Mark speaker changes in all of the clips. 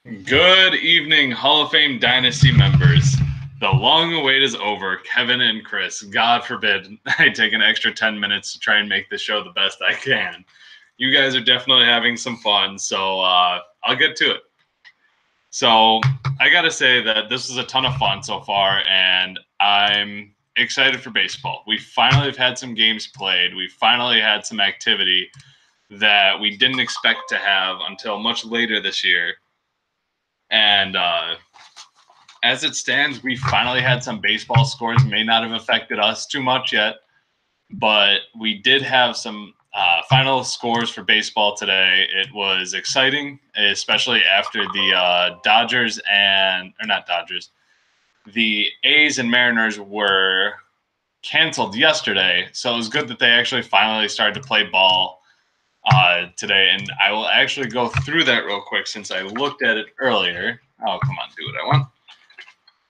Speaker 1: Good evening, Hall of Fame Dynasty members. The long wait is over. Kevin and Chris, God forbid I take an extra 10 minutes to try and make the show the best I can. You guys are definitely having some fun, so I'll get to it. So I got to say that this is a ton of fun so far, and I'm excited for baseball. We finally have had some games played. We finally had some activity that we didn't expect to have until much later this year. And as it stands, we finally had some baseball scores. May not have affected us too much yet, but we did have some final scores for baseball today. It was exciting, especially after the Dodgers or not Dodgers, the A's and Mariners were canceled yesterday. So it was good that they actually finally started to play ball today. And I will actually go through that real quick since I looked at it earlier. Oh, come on, do what I want.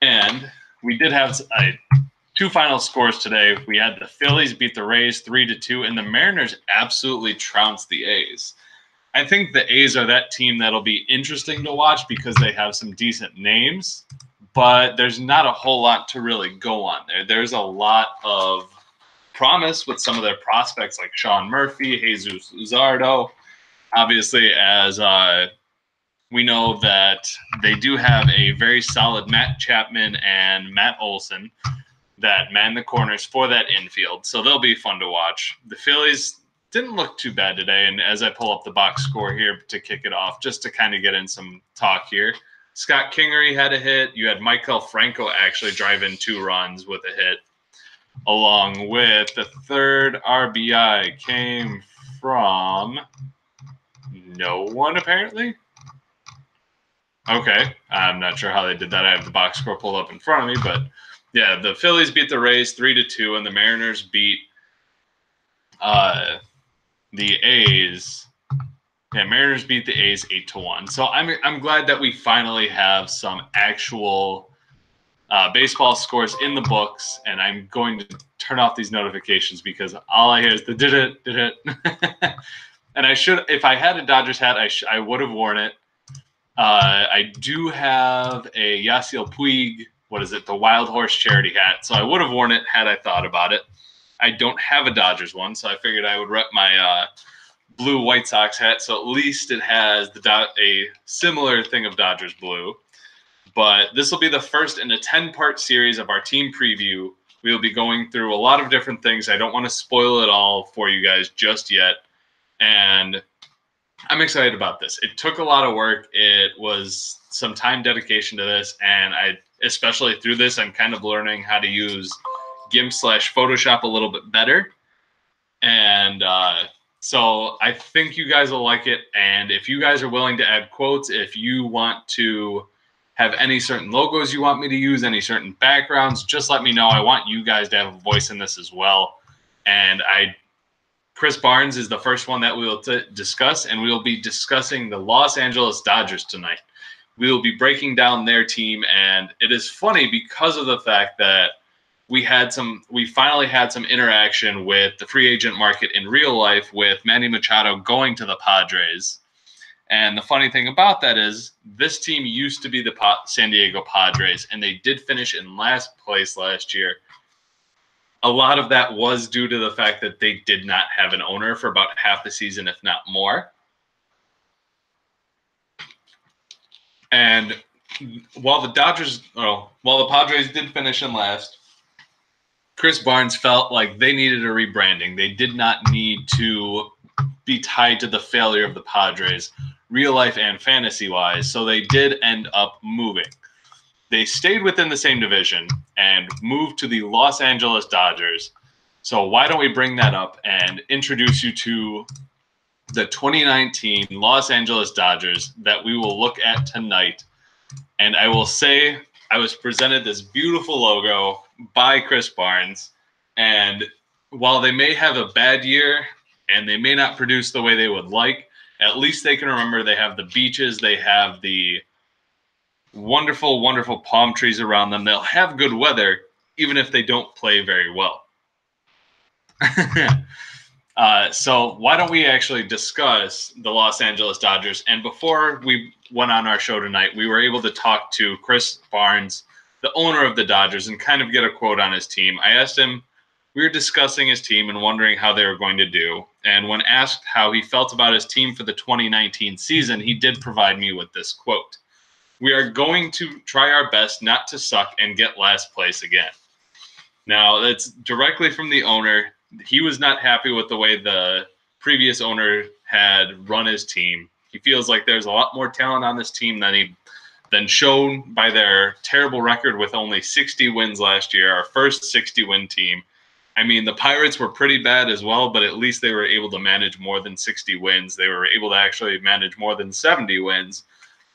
Speaker 1: And we did have two final scores today. We had the Phillies beat the Rays 3-2, and the Mariners absolutely trounced the A's. I think the A's are that team that'll be interesting to watch because they have some decent names, but there's not a whole lot to really go on there. There's a lot of promise with some of their prospects like Sean Murphy, Jesus Luzardo. Obviously, as we know that they do have a very solid Matt Chapman and Matt Olson that man the corners for that infield. So they'll be fun to watch. The Phillies didn't look too bad today. And as I pull up the box score here to kick it off, just to kind of get in some talk here, Scott Kingery had a hit. You had Michael Franco actually drive in 2 runs with a hit, along with the third RBI came from no one apparently. Okay, I'm not sure how they did that. I have the box score pulled up in front of me, but yeah, the Phillies beat the Rays 3-2, and the Mariners beat the A's. Yeah, Mariners beat the A's 8-1. So I'm glad that we finally have some actual baseball scores in the books, and I'm going to turn off these notifications because all I hear is the did it. And I should, if I had a Dodgers hat, I would have worn it. I do have a Yasiel Puig, the Wild Horse charity hat. So I would have worn it had I thought about it. I don't have a Dodgers one, so I figured I would rep my blue White Sox hat. So at least it has a similar thing of Dodgers blue. But this will be the first in a 10-part series of our team preview. We will be going through a lot of different things. I don't want to spoil it all for you guys just yet. And I'm excited about this. It took a lot of work. It was some time dedication to this, and especially through this, I'm kind of learning how to use GIMP/Photoshop a little bit better. And so I think you guys will like it. And if you guys are willing to add quotes, if you want to have any certain logos you want me to use, any certain backgrounds, just let me know. I want you guys to have a voice in this as well. And Chris Barnes is the first one that we will discuss, and we will be discussing the Los Angeles Dodgers tonight. We will be breaking down their team, and it is funny because of the fact that we finally had some interaction with the free agent market in real life with Manny Machado going to the Padres. And the funny thing about that is this team used to be the San Diego Padres, and they did finish in last place last year. A lot of that was due to the fact that they did not have an owner for about half the season, if not more. And while the Padres did finish in last, Chris Barnes felt like they needed a rebranding. They did not need to be tied to the failure of the Padres, real life and fantasy-wise, so they did end up moving. They stayed within the same division and moved to the Los Angeles Dodgers. So why don't we bring that up and introduce you to the 2019 Los Angeles Dodgers that we will look at tonight. And I will say I was presented this beautiful logo by Chris Barnes. And while they may have a bad year and they may not produce the way they would like, at least they can remember they have the beaches, they have the wonderful, wonderful palm trees around them. They'll have good weather, even if they don't play very well. So why don't we actually discuss the Los Angeles Dodgers? And before we went on our show tonight, we were able to talk to Chris Barnes, the owner of the Dodgers, and kind of get a quote on his team. I asked him, we were discussing his team and wondering how they were going to do. And when asked how he felt about his team for the 2019 season, he did provide me with this quote. We are going to try our best not to suck and get last place again. Now, that's directly from the owner. He was not happy with the way the previous owner had run his team. He feels like there's a lot more talent on this team than shown by their terrible record with only 60 wins last year, our first 60-win team. I mean, the Pirates were pretty bad as well, but at least they were able to manage more than 60 wins. They were able to actually manage more than 70 wins.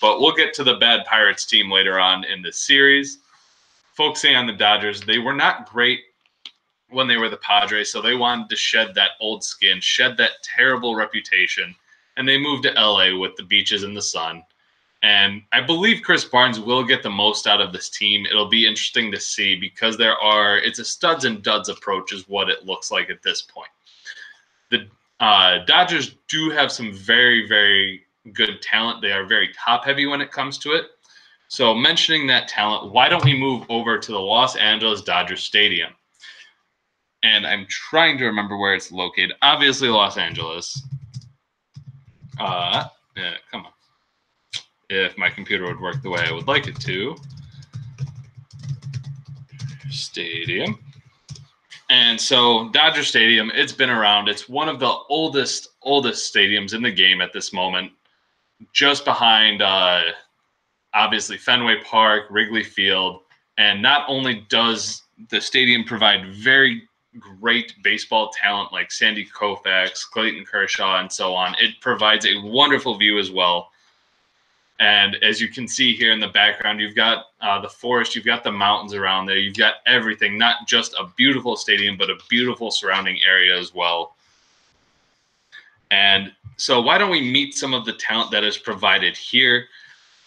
Speaker 1: But we'll get to the bad Pirates team later on in this series. Focusing on the Dodgers, they were not great when they were the Padres, so they wanted to shed that old skin, shed that terrible reputation, and they moved to LA with the beaches and the sun. And I believe Chris Barnes will get the most out of this team. It'll be interesting to see because it's a studs and duds approach is what it looks like at this point. The Dodgers do have some very, very good talent. They are very top-heavy when it comes to it. So mentioning that talent, why don't we move over to the Los Angeles Dodgers Stadium? And I'm trying to remember where it's located. Obviously, Los Angeles. Yeah, come on. If my computer would work the way I would like it to. Stadium. And so Dodger Stadium, it's been around. It's one of the oldest stadiums in the game at this moment. Just behind, obviously, Fenway Park, Wrigley Field. And not only does the stadium provide very great baseball talent like Sandy Koufax, Clayton Kershaw, and so on, it provides a wonderful view as well. And as you can see here in the background, you've got the forest, you've got the mountains around there, you've got everything, not just a beautiful stadium, but a beautiful surrounding area as well. And so why don't we meet some of the talent that is provided here?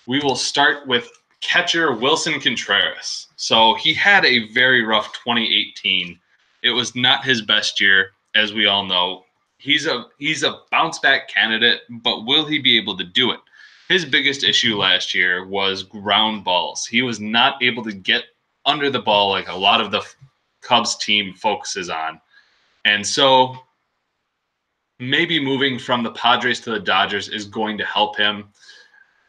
Speaker 1: We will start with catcher Wilson Contreras. So he had a very rough 2018. It was not his best year, as we all know. He's a bounce-back candidate, but will he be able to do it? His biggest issue last year was ground balls. He was not able to get under the ball like a lot of the Cubs team focuses on. And so maybe moving from the Padres to the Dodgers is going to help him.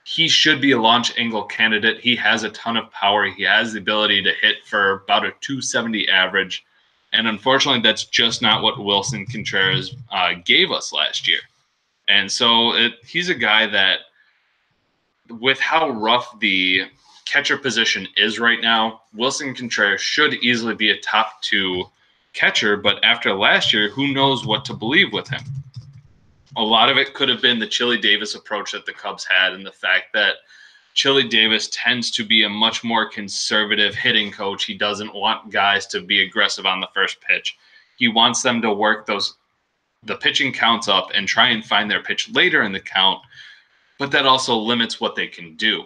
Speaker 1: He should be a launch angle candidate. He has a ton of power. He has the ability to hit for about a 270 average. And unfortunately, that's just not what Wilson Contreras gave us last year. And so he's a guy that, with how rough the catcher position is right now, Wilson Contreras should easily be a top 2 catcher. But after last year, who knows what to believe with him? A lot of it could have been the Chili Davis approach that the Cubs had, and the fact that Chili Davis tends to be a much more conservative hitting coach. He doesn't want guys to be aggressive on the first pitch. He wants them to work the pitching counts up and try and find their pitch later in the count, but that also limits what they can do.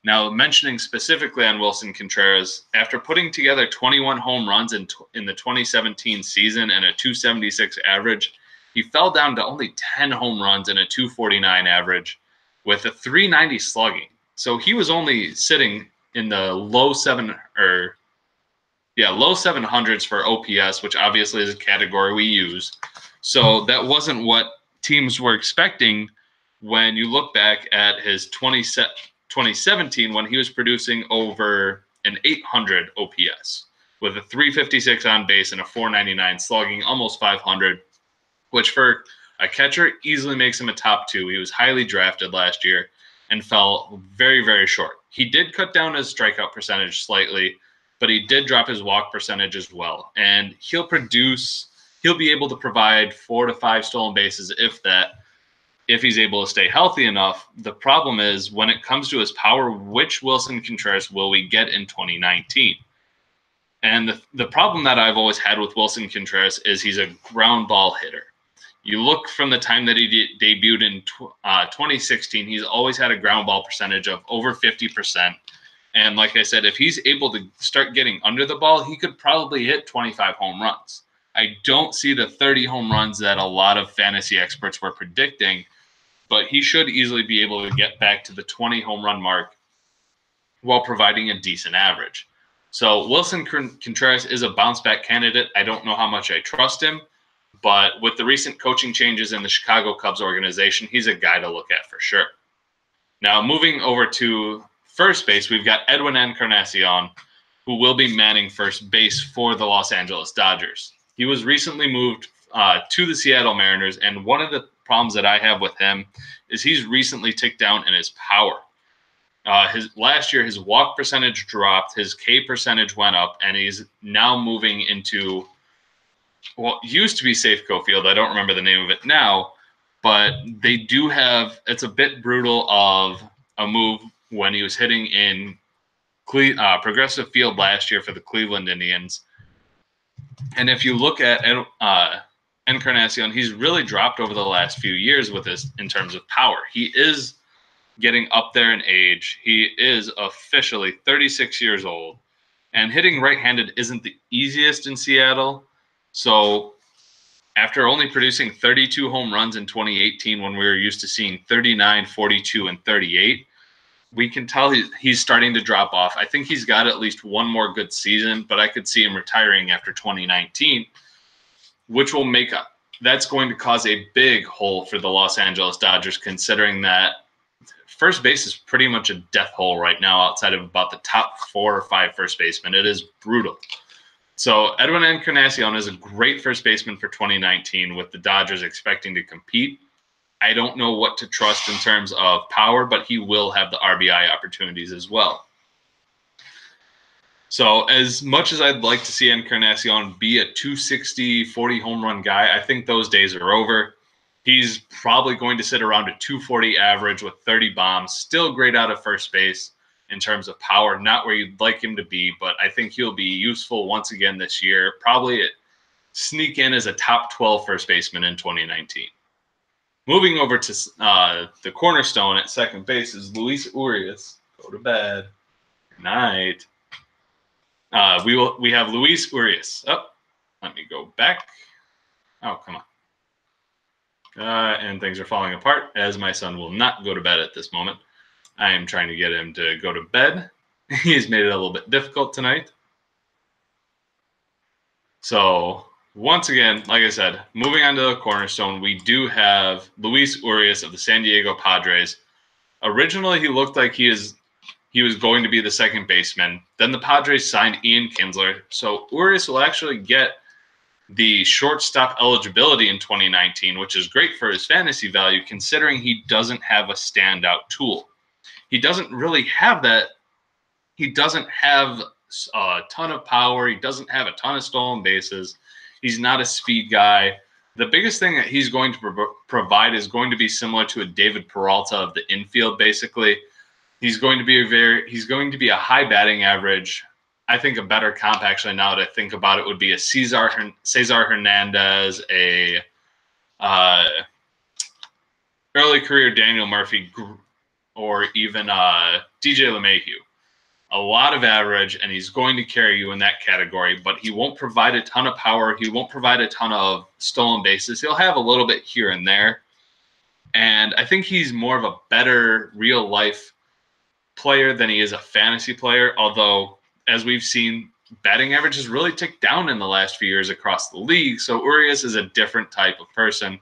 Speaker 1: Now, mentioning specifically on Wilson Contreras, after putting together 21 home runs in the 2017 season and a 276 average, he fell down to only 10 home runs and a 249 average with a 390 slugging. So he was only sitting in the low 700s for OPS, which obviously is a category we use. So that wasn't what teams were expecting when you look back at his 2017 when he was producing over an 800 OPS with a 356 on base and a 499 slugging, almost 500, which for a catcher easily makes him a top 2. He was highly drafted last year and fell very, very short. He did cut down his strikeout percentage slightly, but he did drop his walk percentage as well. And he'll be able to provide 4 to 5 stolen bases, if he's able to stay healthy enough. The problem is when it comes to his power, which Wilson Contreras will we get in 2019? And the problem that I've always had with Wilson Contreras is he's a ground ball hitter. You look from the time that he debuted in 2016, he's always had a ground ball percentage of over 50%. And like I said, if he's able to start getting under the ball, he could probably hit 25 home runs. I don't see the 30 home runs that a lot of fantasy experts were predicting, but he should easily be able to get back to the 20 home run mark while providing a decent average. So Wilson Contreras is a bounce back candidate. I don't know how much I trust him, but with the recent coaching changes in the Chicago Cubs organization, he's a guy to look at for sure. Now, moving over to first base, we've got Edwin Encarnacion, who will be manning first base for the Los Angeles Dodgers. He was recently moved to the Seattle Mariners, and one of the problems that I have with him is he's recently ticked down in his power. Last year, his walk percentage dropped, his K percentage went up, and he's now moving into what used to be Safeco Field. I don't remember the name of it now, but they do have, it's a bit brutal of a move when he was hitting in Progressive Field last year for the Cleveland Indians. And if you look at Encarnacion, he's really dropped over the last few years with this in terms of power. He is getting up there in age. He is officially 36 years old, and hitting right-handed isn't the easiest in Seattle. So after only producing 32 home runs in 2018, when we were used to seeing 39, 42, and 38, we can tell he's starting to drop off. I think he's got at least one more good season, but I could see him retiring after 2019, which will make up. That's going to cause a big hole for the Los Angeles Dodgers, considering that first base is pretty much a death hole right now outside of about the top 4 or 5 first basemen. It is brutal. So Edwin Encarnacion is a great first baseman for 2019 with the Dodgers expecting to compete. I don't know what to trust in terms of power, but he will have the RBI opportunities as well. So as much as I'd like to see Encarnacion be a 260, 40 home run guy, I think those days are over. He's probably going to sit around a 240 average with 30 bombs, still great out of first base in terms of power, not where you'd like him to be, but I think he'll be useful once again this year, probably sneak in as a top 12 first baseman in 2019. Moving over to the cornerstone at second base is Luis Urias. Go to bed. Good night. We have Luis Urias. Oh, let me go back. Oh, come on. And things are falling apart as my son will not go to bed at this moment. I am trying to get him to go to bed. He's made it a little bit difficult tonight. So once again, like I said, moving on to the cornerstone, we do have Luis Urias of the San Diego Padres. Originally, he looked like he was going to be the second baseman. Then the Padres signed Ian Kinsler. So Urias will actually get the shortstop eligibility in 2019, which is great for his fantasy value, considering he doesn't have a standout tool. He doesn't really have that. He doesn't have a ton of power. He doesn't have a ton of stolen bases. He's not a speed guy. The biggest thing that he's going to provide is going to be similar to a David Peralta of the infield, basically. He's going to be a high batting average. I think a better comp, actually, now that I think about it, would be a Cesar Hernandez, a early career Daniel Murphy, or even DJ LeMahieu. A lot of average, and he's going to carry you in that category, but he won't provide a ton of power. He won't provide a ton of stolen bases. He'll have a little bit here and there. And I think he's more of a better real-life player than he is a fantasy player, although, as we've seen, batting average has really ticked down in the last few years across the league. So Urias is a different type of person.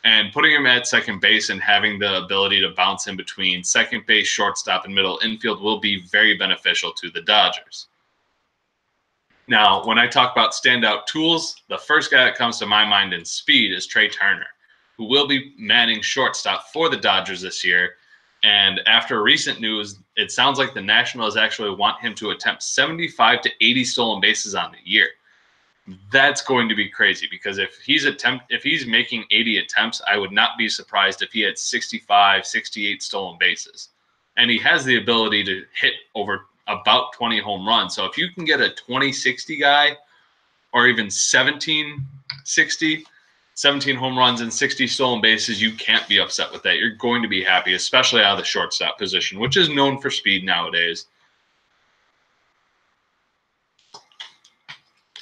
Speaker 1: And putting him at second base and having the ability to bounce in between second base, shortstop, and middle infield will be very beneficial to the Dodgers. Now, when I talk about standout tools, the first guy that comes to my mind in speed is Trey Turner, who will be manning shortstop for the Dodgers this year. And after recent news, it sounds like the Nationals actually want him to attempt 75 to 80 stolen bases on the year. That's going to be crazy, because if he's making 80 attempts, I would not be surprised if he had 65, 68 stolen bases. And he has the ability to hit over about 20 home runs. So if you can get a 20-60 guy, or even 17 home runs and 60 stolen bases, you can't be upset with that. You're going to be happy, especially out of the shortstop position, which is known for speed nowadays.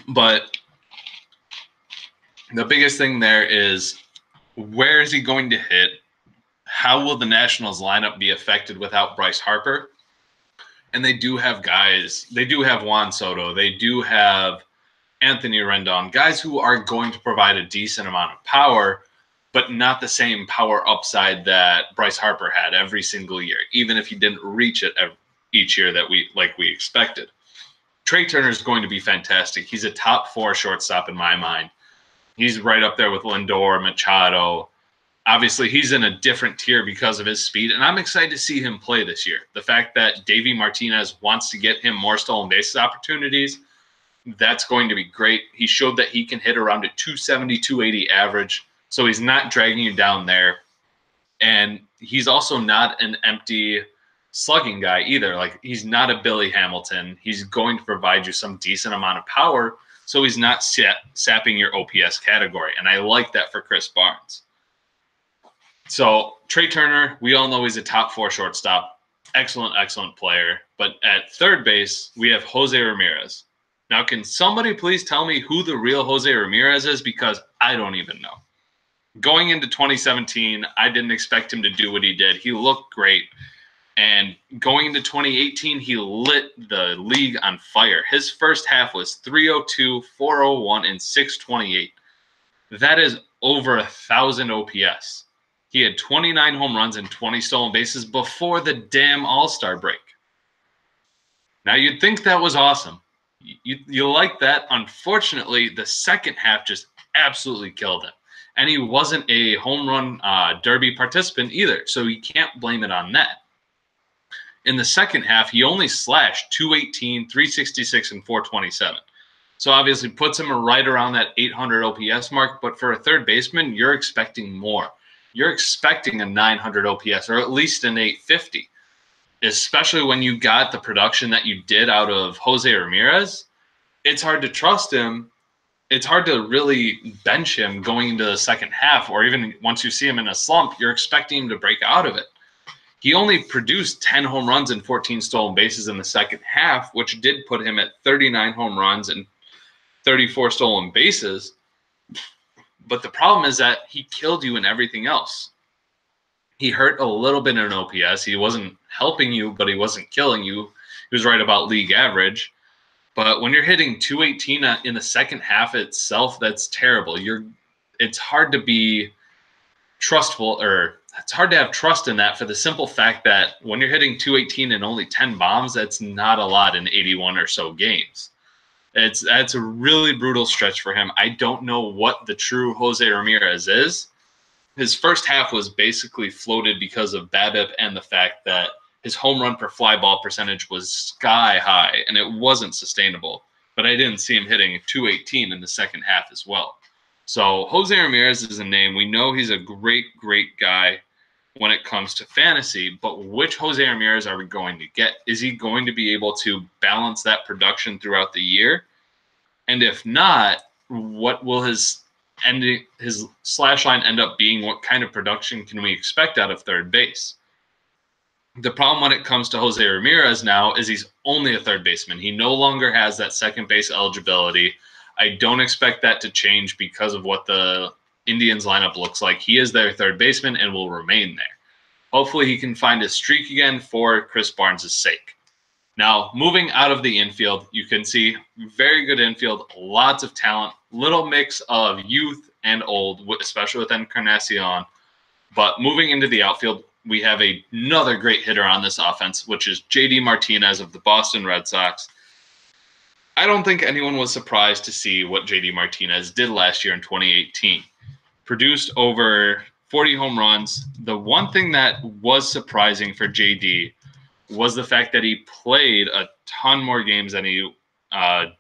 Speaker 1: But The biggest thing there is, where is he going to hit? How will the Nationals lineup be affected without Bryce Harper? And they do have guys. They do have Juan Soto. They do have Anthony Rendon, guys who are going to provide a decent amount of power, but not the same power upside that Bryce Harper had every single year, even if he didn't reach it each year that we expected. Trey Turner is going to be fantastic. He's a top 4 shortstop in my mind. He's right up there with Lindor, Machado. Obviously, he's in a different tier because of his speed, and I'm excited to see him play this year. The fact that Davey Martinez wants to get him more stolen bases opportunities, that's going to be great. He showed that he can hit around a 270, 280 average, so he's not dragging you down there. And he's also not an empty slugging guy either. Like, he's not a Billy Hamilton. He's going to provide you some decent amount of power, so he's not sapping your OPS category. And I like that for Chris Barnes. So Trey Turner, we all know he's a top 4 shortstop. Excellent, excellent player. But at third base, we have Jose Ramirez. Now, can somebody please tell me who the real Jose Ramirez is? Because I don't even know. Going into 2017, I didn't expect him to do what he did. He looked great. And going into 2018, he lit the league on fire. His first half was 302, 401, and 628. That is over 1,000 OPS. He had 29 home runs and 20 stolen bases before the damn All-Star break. Now, you'd think that was awesome. You like that. Unfortunately, the second half just absolutely killed him. And he wasn't a home run derby participant either, so you can't blame it on that. In the second half, he only slashed 218, 366, and 427. So obviously puts him right around that 800 OPS mark, but for a third baseman, you're expecting more. You're expecting a 900 OPS or at least an 850, especially when you got the production that you did out of Jose Ramirez. It's hard to trust him. It's hard to really bench him going into the second half, or even once you see him in a slump, you're expecting him to break out of it. He only produced 10 home runs and 14 stolen bases in the second half, which did put him at 39 home runs and 34 stolen bases. But the problem is that he killed you in everything else. He hurt a little bit in OPS. He wasn't helping you, but he wasn't killing you. He was right about league average. But when you're hitting 218 in the second half itself, that's terrible. It's hard to be trustful, or it's hard to have trust in that, for the simple fact that when you're hitting 218 and only 10 bombs, that's not a lot in 81 or so games. That's a really brutal stretch for him. I don't know what the true Jose Ramirez is. His first half was basically floated because of BABIP and the fact that his home run per fly ball percentage was sky high, and it wasn't sustainable. But I didn't see him hitting 218 in the second half as well. So Jose Ramirez is a name. We know he's a great, great guy when it comes to fantasy, but which Jose Ramirez are we going to get? Is he going to be able to balance that production throughout the year? And if not, what will his slash line end up being? What kind of production can we expect out of third base? The problem when it comes to Jose Ramirez now is he's only a third baseman. He no longer has that second base eligibility. I don't expect that to change because of what the Indians lineup looks like. He is their third baseman and will remain there. Hopefully he can find his streak again for Chris Barnes' sake. Now, moving out of the infield, you can see very good infield, lots of talent, little mix of youth and old, especially with Encarnacion. But moving into the outfield, we have another great hitter on this offense, which is JD Martinez of the Boston Red Sox. I don't think anyone was surprised to see what JD Martinez did last year in 2018. Produced over 40 home runs. The one thing that was surprising for JD was the fact that he played a ton more games than he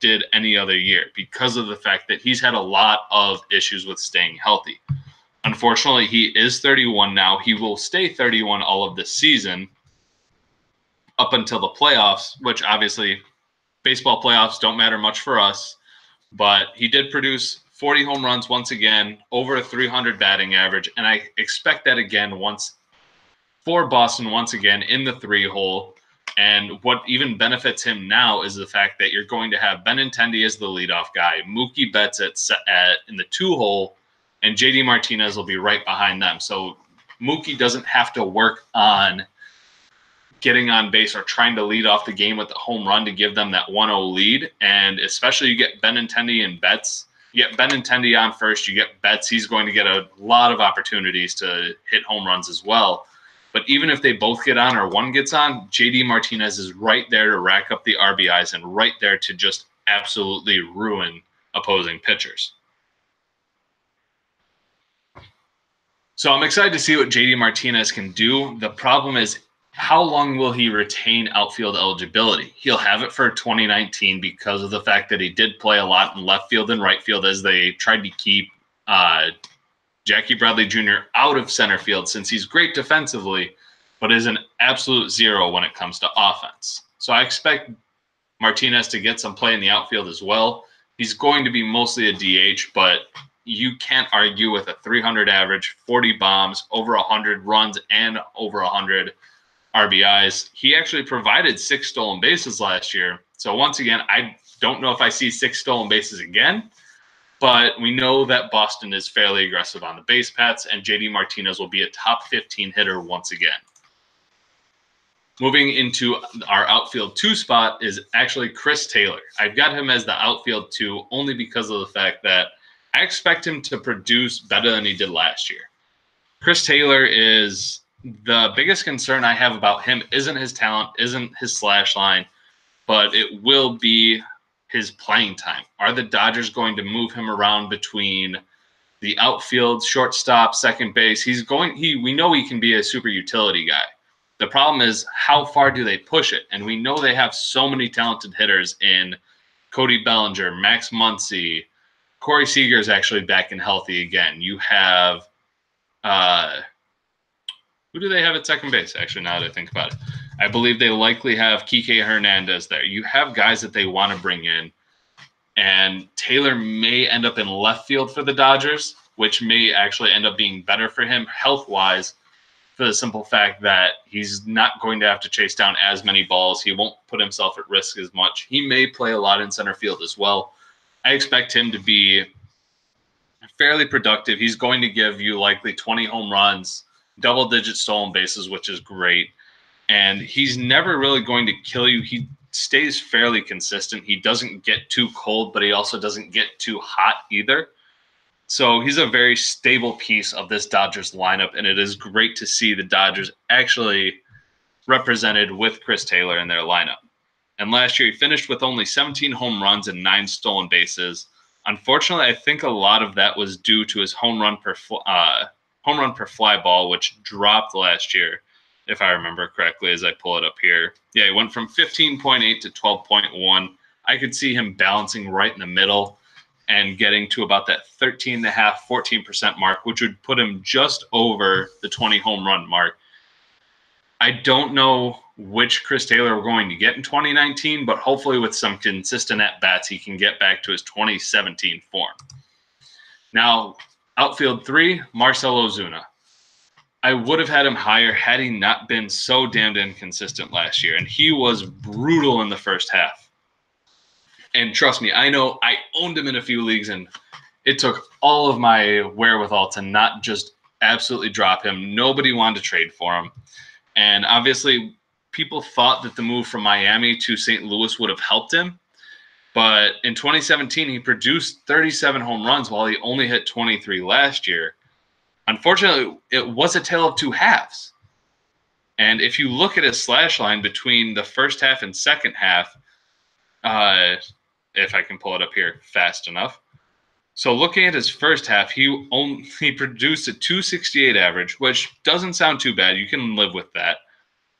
Speaker 1: did any other year, because of the fact that he's had a lot of issues with staying healthy. Unfortunately, he is 31 now. He will stay 31 all of this season up until the playoffs, which obviously baseball playoffs don't matter much for us. But he did produce 40 home runs once again, over a 300 batting average, and I expect that again for Boston once again in the 3-hole. And what even benefits him now is the fact that you're going to have Benintendi as the leadoff guy, Mookie Betts in the 2-hole, and JD Martinez will be right behind them. So Mookie doesn't have to work on getting on base or trying to lead off the game with a home run to give them that 1-0 lead. And especially you get Benintendi and Betts. You get Benintendi on first, you get Betts. He's going to get a lot of opportunities to hit home runs as well. But even if they both get on or one gets on, JD Martinez is right there to rack up the RBIs and right there to just absolutely ruin opposing pitchers. So I'm excited to see what JD Martinez can do. The problem is, how long will he retain outfield eligibility? He'll have it for 2019 because of the fact that he did play a lot in left field and right field as they tried to keep Jackie Bradley Jr. out of center field, since he's great defensively, but is an absolute zero when it comes to offense. So I expect Martinez to get some play in the outfield as well. He's going to be mostly a DH, but you can't argue with a 300 average, 40 bombs, over 100 runs, and over 100 RBIs. He actually provided 6 stolen bases last year. So once again, I don't know if I see 6 stolen bases again, but we know that Boston is fairly aggressive on the base paths, and JD Martinez will be a top 15 hitter once again. Moving into our outfield 2 spot is actually Chris Taylor. I've got him as the outfield 2 only because of the fact that I expect him to produce better than he did last year. Chris Taylor is the biggest concern I have about him isn't his talent, isn't his slash line, but it will be his playing time. Are the Dodgers going to move him around between the outfield, shortstop, second base? We know he can be a super utility guy. The problem is, how far do they push it? And we know they have so many talented hitters in Cody Bellinger, Max Muncy. Corey Seager is actually back and healthy again. You have who do they have at second base? Actually, now that I think about it, I believe they likely have Kike Hernandez there. You have guys that they want to bring in, and Taylor may end up in left field for the Dodgers, which may actually end up being better for him health-wise, for the simple fact that he's not going to have to chase down as many balls. He won't put himself at risk as much. He may play a lot in center field as well. I expect him to be fairly productive. He's going to give you likely 20 home runs, double-digit stolen bases, which is great. And he's never really going to kill you. He stays fairly consistent. He doesn't get too cold, but he also doesn't get too hot either. So he's a very stable piece of this Dodgers lineup, and it is great to see the Dodgers actually represented with Chris Taylor in their lineup. And last year he finished with only 17 home runs and 9 stolen bases. Unfortunately, I think a lot of that was due to his home run per fly ball, which dropped last year, if I remember correctly, as I pull it up here. Yeah, he went from 15.8 to 12.1. I could see him balancing right in the middle and getting to about that 13.5%, 14% mark, which would put him just over the 20 home run mark. I don't know which Chris Taylor we're going to get in 2019, but hopefully with some consistent at-bats, he can get back to his 2017 form. Now, outfield 3, Marcell Ozuna. I would have had him higher had he not been so damned inconsistent last year, and he was brutal in the first half. And trust me, I know I owned him in a few leagues, and it took all of my wherewithal to not just absolutely drop him. Nobody wanted to trade for him. And obviously, people thought that the move from Miami to St. Louis would have helped him. But in 2017, he produced 37 home runs while he only hit 23 last year. Unfortunately, it was a tale of two halves. And if you look at his slash line between the first half and second half, if I can pull it up here fast enough. So looking at his first half, he produced a 268 average, which doesn't sound too bad. You can live with that.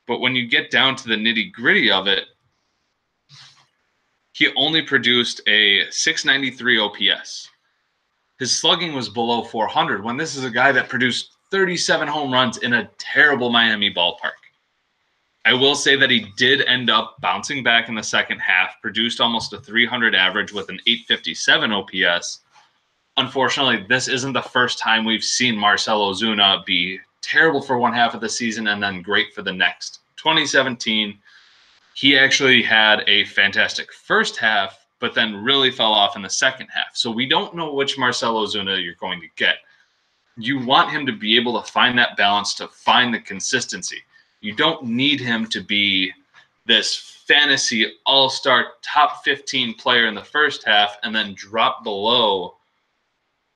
Speaker 1: But when you get down to the nitty-gritty of it, he only produced a 693 OPS. His slugging was below 400 when this is a guy that produced 37 home runs in a terrible Miami ballpark. I will say that he did end up bouncing back in the second half, produced almost a 300 average with an 857 OPS. Unfortunately, this isn't the first time we've seen Marcell Ozuna be terrible for one half of the season and then great for the next. 2017, He actually had a fantastic first half, but then really fell off in the second half. So we don't know which Marcell Ozuna you're going to get. You want him to be able to find that balance, to find the consistency. You don't need him to be this fantasy all-star top 15 player in the first half and then drop below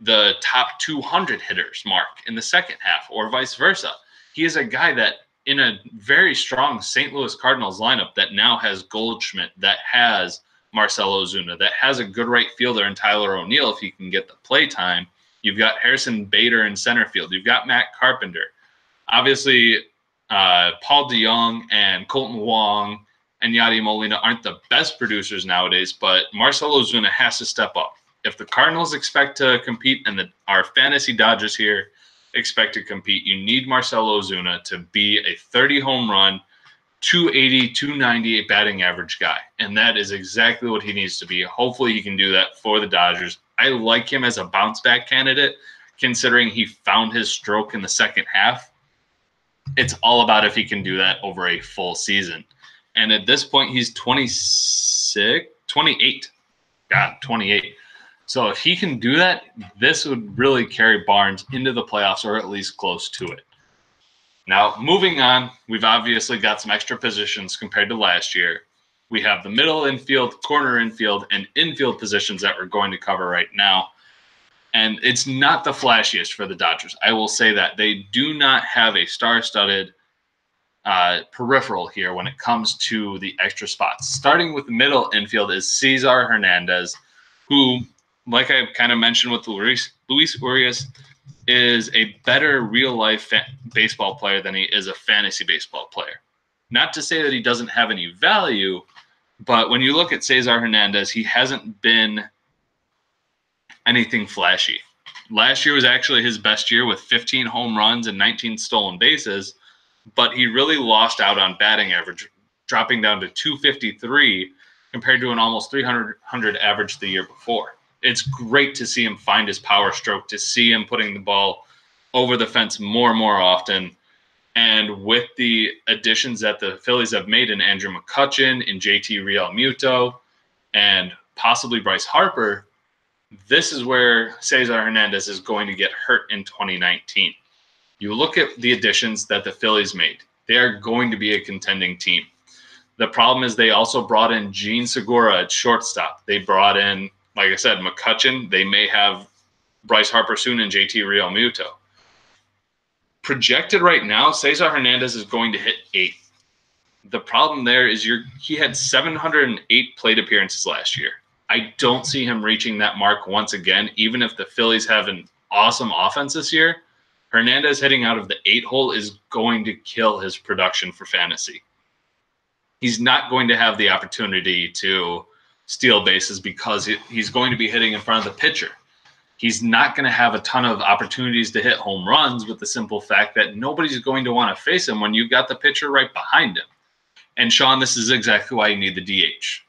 Speaker 1: the top 200 hitters mark in the second half, or vice versa. He is a guy that in a very strong St. Louis Cardinals lineup that now has Goldschmidt, that has Marcell Ozuna, that has a good right fielder in Tyler O'Neill if he can get the play time. You've got Harrison Bader in center field. You've got Matt Carpenter. Obviously, Paul DeJong and Colton Wong and Yadi Molina aren't the best producers nowadays, but Marcell Ozuna has to step up. If the Cardinals expect to compete and our fantasy Dodgers here expect to compete, you need Marcell Ozuna to be a 30 home run, 280, 290 batting average guy. And that is exactly what he needs to be. Hopefully he can do that for the Dodgers. I like him as a bounce back candidate, considering he found his stroke in the second half. It's all about if he can do that over a full season. And at this point, he's 28. God, 28. So if he can do that, this would really carry Barnes into the playoffs, or at least close to it. Now, moving on, we've obviously got some extra positions compared to last year. We have the middle infield, corner infield, and infield positions that we're going to cover right now. And it's not the flashiest for the Dodgers. I will say that. They do not have a star-studded peripheral here when it comes to the extra spots. Starting with the middle infield is Cesar Hernandez, who, like I kind of mentioned with Luis Urias, is a better real-life baseball player than he is a fantasy baseball player. Not to say that he doesn't have any value, but when you look at Cesar Hernandez, he hasn't been anything flashy. Last year was actually his best year with 15 home runs and 19 stolen bases, but he really lost out on batting average, dropping down to 253 compared to an almost 300 average the year before. It's great to see him find his power stroke, to see him putting the ball over the fence more and more often. And with the additions that the Phillies have made in Andrew McCutchen, in JT Realmuto, and possibly Bryce Harper, this is where Cesar Hernandez is going to get hurt in 2019. You look at the additions that the Phillies made. They are going to be a contending team. The problem is they also brought in Gene Segura at shortstop. They brought in, like I said, McCutchen. They may have Bryce Harper soon and JT Realmuto. Projected right now, Cesar Hernandez is going to hit 8. The problem there is he had 708 plate appearances last year. I don't see him reaching that mark once again, even if the Phillies have an awesome offense this year. Hernandez hitting out of the 8 hole is going to kill his production for fantasy. He's not going to have the opportunity to steal bases because he's going to be hitting in front of the pitcher. He's not going to have a ton of opportunities to hit home runs, with the simple fact that nobody's going to want to face him when you've got the pitcher right behind him. And Sean, this is exactly why you need the DH.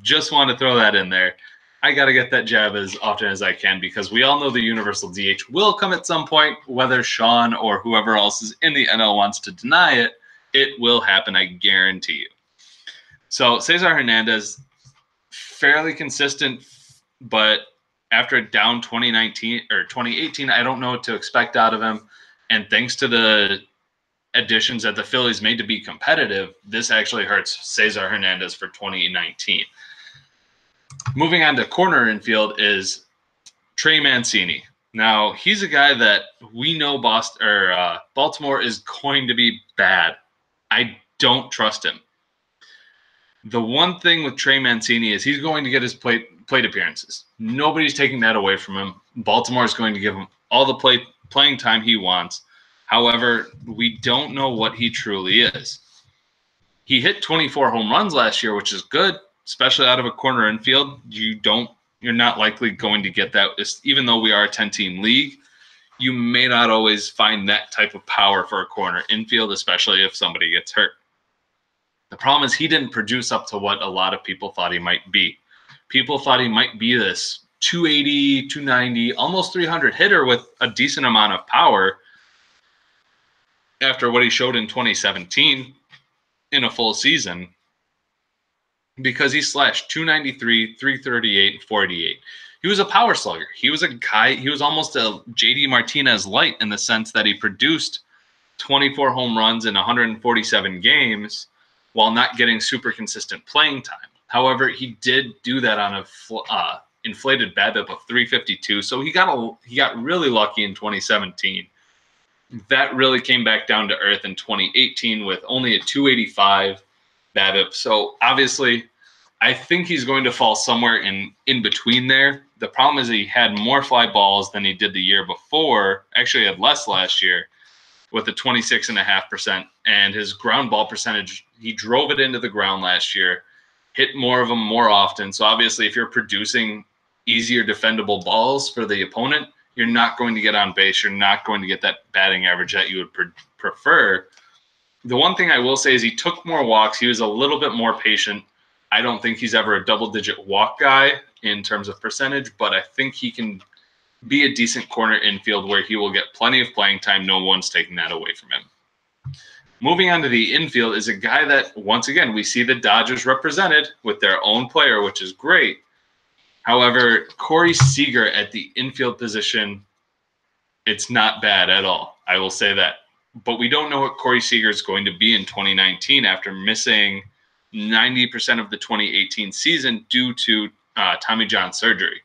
Speaker 1: Just want to throw that in there. I got to get that jab as often as I can, because we all know the universal DH will come at some point, whether Sean or whoever else is in the NL wants to deny it. It will happen, I guarantee you. So Cesar Hernandez, fairly consistent, but after a down 2019 or 2018, I don't know what to expect out of him. And thanks to the additions that the Phillies made to be competitive, this actually hurts Cesar Hernandez for 2019. Moving on to corner infield is Trey Mancini. Now, he's a guy that we know Baltimore is going to be bad. I don't trust him. The one thing with Trey Mancini is he's going to get his plate appearances. Nobody's taking that away from him. Baltimore is going to give him all the playing time he wants. However, we don't know what he truly is. He hit 24 home runs last year, which is good, especially out of a corner infield. You're not likely going to get that. Even though we are a 10-team league, you may not always find that type of power for a corner infield, especially if somebody gets hurt. The problem is he didn't produce up to what a lot of people thought he might be. People thought he might be this 280, 290, almost 300 hitter with a decent amount of power after what he showed in 2017 in a full season. because he slashed 293, 338, 488. He was a power slugger. He was a guy, he was almost a JD Martinez light in the sense that he produced 24 home runs in 147 games while not getting super consistent playing time. However, he did do that on a inflated BABIP of 352, so he got really lucky in 2017. That really came back down to earth in 2018 with only a 285 BABIP. So obviously, I think he's going to fall somewhere in between there. The problem is he had more fly balls than he did the year before. Actually, he had less last year with a 26.5%. And his ground ball percentage, he drove it into the ground last year, hit more of them more often. So obviously, if you're producing easier defendable balls for the opponent, you're not going to get on base. You're not going to get that batting average that you would prefer. The one thing I will say is he took more walks. He was a little bit more patient. I don't think he's ever a double-digit walk guy in terms of percentage, but I think he can be a decent corner infield where he will get plenty of playing time. No one's taking that away from him. Moving on to the infield is a guy that, once again, we see the Dodgers represented with their own player, which is great. However, Corey Seager at the infield position, it's not bad at all. I will say that. But we don't know what Corey Seager is going to be in 2019 after missing 90% of the 2018 season due to Tommy John surgery.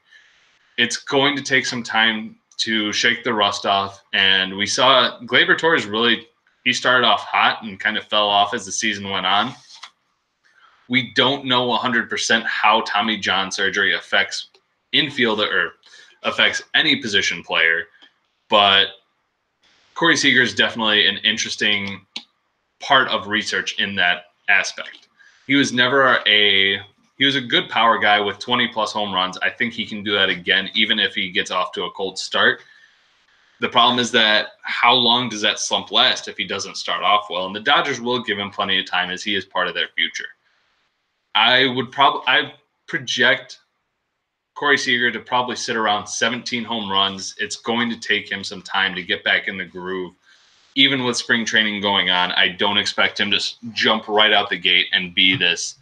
Speaker 1: It's going to take some time to shake the rust off. And we saw Gleyber Torres he started off hot and kind of fell off as the season went on. We don't know 100% how Tommy John surgery affects infielder or affects any position player, but Corey Seager is definitely an interesting part of research in that aspect. He was a good power guy with 20 plus home runs. I think he can do that again, even if he gets off to a cold start. The problem is that how long does that slump last if he doesn't start off well? And the Dodgers will give him plenty of time as he is part of their future. I project Corey Seager to probably sit around 17 home runs. It's going to take him some time to get back in the groove. Even with spring training going on, I don't expect him to jump right out the gate and be this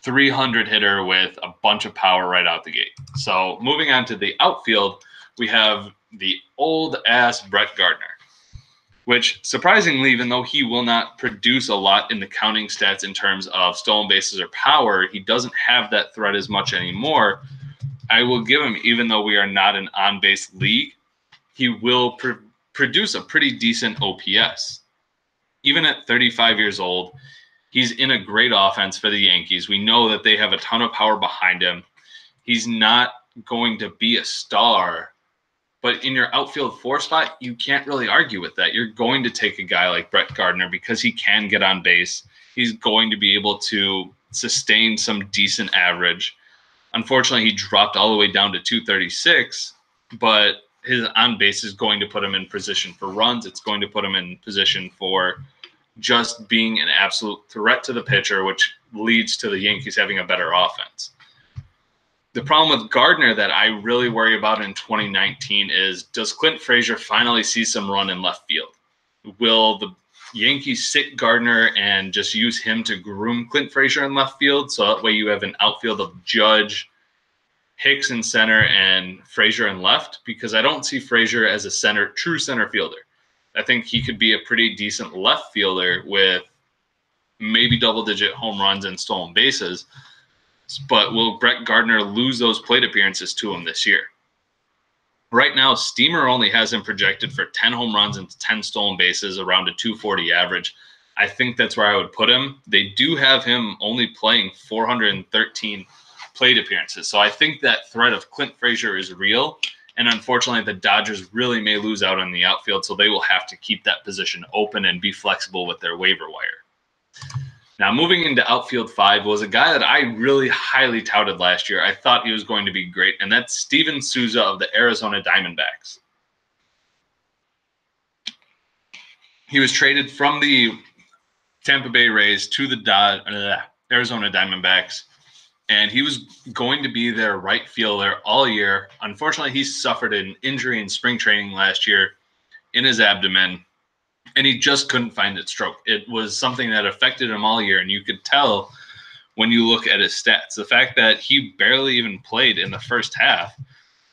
Speaker 1: 300 hitter with a bunch of power right out the gate. So moving on to the outfield, we have the old-ass Brett Gardner, which surprisingly, even though he will not produce a lot in the counting stats in terms of stolen bases or power, he doesn't have that threat as much anymore. I will give him, even though we are not an on-base league, he will produce a pretty decent OPS. Even at 35 years old, he's in a great offense for the Yankees. We know that they have a ton of power behind him. He's not going to be a star, but in your outfield 4 spot, you can't really argue with that. You're going to take a guy like Brett Gardner because he can get on base. He's going to be able to sustain some decent average. Unfortunately, he dropped all the way down to 236, but his on base is going to put him in position for runs. It's going to put him in position for just being an absolute threat to the pitcher, which leads to the Yankees having a better offense. The problem with Gardner that I really worry about in 2019 is, does Clint Frazier finally see some run in left field? Will the Yankees sit Gardner and just use him to groom Clint Frazier in left field? So that way you have an outfield of Judge, Hicks in center, and Frazier in left, because I don't see Frazier as a true center fielder. I think he could be a pretty decent left fielder with maybe double-digit home runs and stolen bases. But will Brett Gardner lose those plate appearances to him this year? Right now, Steamer only has him projected for 10 home runs and 10 stolen bases, around a 240 average. I think that's where I would put him. They do have him only playing 413 plate appearances. So I think that threat of Clint Frazier is real. And unfortunately, the Dodgers really may lose out on the outfield, so they will have to keep that position open and be flexible with their waiver wire. Now, moving into outfield 5 was a guy that I really highly touted last year. I thought he was going to be great, and that's Steven Souza of the Arizona Diamondbacks. He was traded from the Tampa Bay Rays to the Arizona Diamondbacks, and he was going to be their right fielder all year. Unfortunately, he suffered an injury in spring training last year in his abdomen, and he just couldn't find its stroke. It was something that affected him all year, and you could tell when you look at his stats. The fact that he barely even played in the first half,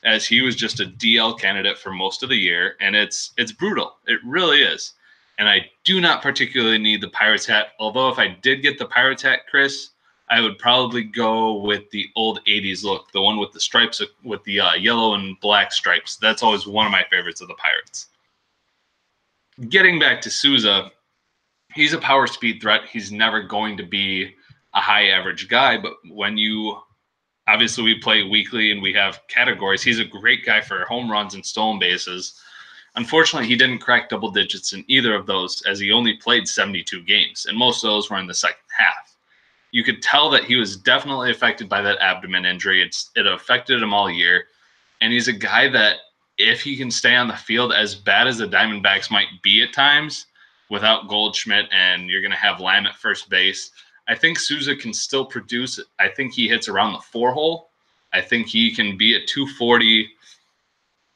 Speaker 1: as he was just a DL candidate for most of the year, and it's brutal. It really is. And I do not particularly need the Pirates hat, although if I did get the Pirates hat, Chris, I would probably go with the old 80s look, the one with the stripes, with the yellow and black stripes. That's always one of my favorites of the Pirates. Getting back to Souza, he's a power speed threat. He's never going to be a high average guy, but when you obviously we play weekly and we have categories, he's a great guy for home runs and stolen bases. Unfortunately, he didn't crack double digits in either of those, as he only played 72 games, and most of those were in the second half. You could tell that he was definitely affected by that abdomen injury. It affected him all year, and he's a guy that if he can stay on the field, as bad as the Diamondbacks might be at times, without Goldschmidt and you're going to have Lamb at first base, I think Souza can still produce. I think he hits around the 4-hole. I think he can be at 240,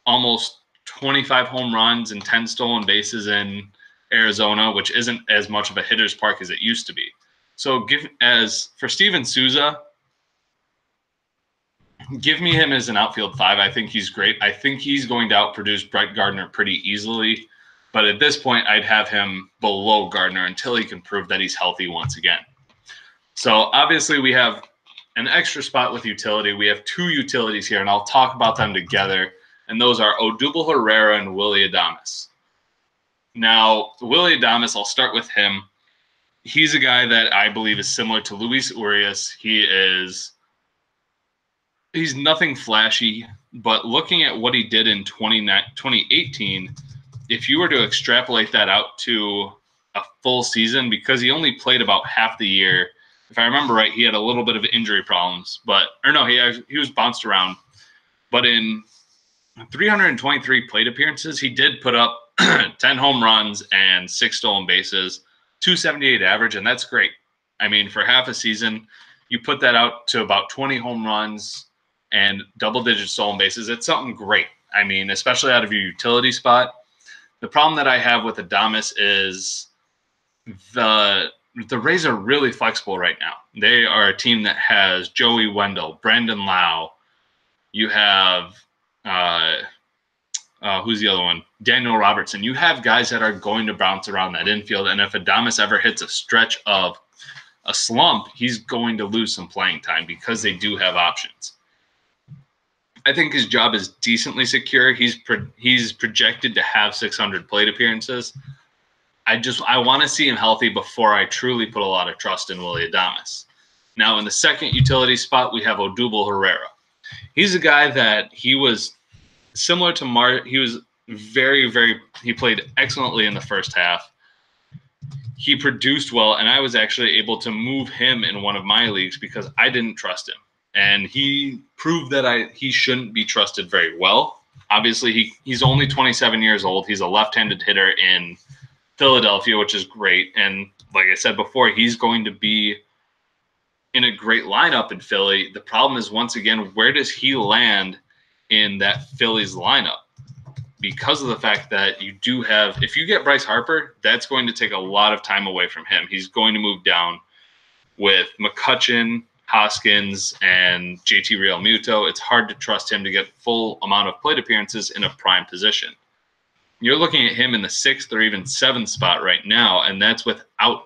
Speaker 1: almost 25 home runs and 10 stolen bases in Arizona, which isn't as much of a hitter's park as it used to be. So for Steven Souza, give me him as an outfield 5. I think he's great. I think he's going to outproduce Brett Gardner pretty easily. But at this point, I'd have him below Gardner until he can prove that he's healthy once again. So obviously we have an extra spot with utility. We have 2 utilities here, and I'll talk about them together. And those are Odubel Herrera and Willy Adames. Now, Willy Adames, I'll start with him. He's a guy that I believe is similar to Luis Urias. He's nothing flashy, but looking at what he did in 2018, if you were to extrapolate that out to a full season, because he only played about half the year, if I remember right, he had a little bit of injury problems, he was bounced around. But in 323 plate appearances, he did put up 10 home runs and 6 stolen bases, 278 average, and that's great. I mean, for half a season, you put that out to about 20 home runs and double-digit stolen bases. It's something great. I mean, especially out of your utility spot. The problem that I have with Adames is the Rays are really flexible right now. They are a team that has Joey Wendell, Brandon Lau. You have who's the other one? Daniel Robertson. You have guys that are going to bounce around that infield, and if Adames ever hits a stretch of a slump, he's going to lose some playing time because they do have options. I think his job is decently secure. He's projected to have 600 plate appearances. I want to see him healthy before I truly put a lot of trust in Willy Adames. Now, in the second utility spot, we have Odubel Herrera. He's a guy that he was similar to he was he played excellently in the first half. He produced well, and I was actually able to move him in one of my leagues because I didn't trust him. And he proved that he shouldn't be trusted very well. Obviously, he's only 27 years old. He's a left-handed hitter in Philadelphia, which is great. And like I said before, he's going to be in a great lineup in Philly. The problem is, once again, where does he land in that Phillies lineup? Because of the fact that you do have, if you get Bryce Harper, that's going to take a lot of time away from him. He's going to move down with McCutchen, Hoskins, and JT Realmuto. It's hard to trust him to get full amount of plate appearances in a prime position. You're looking at him in the 6th or even 7th spot right now, and that's without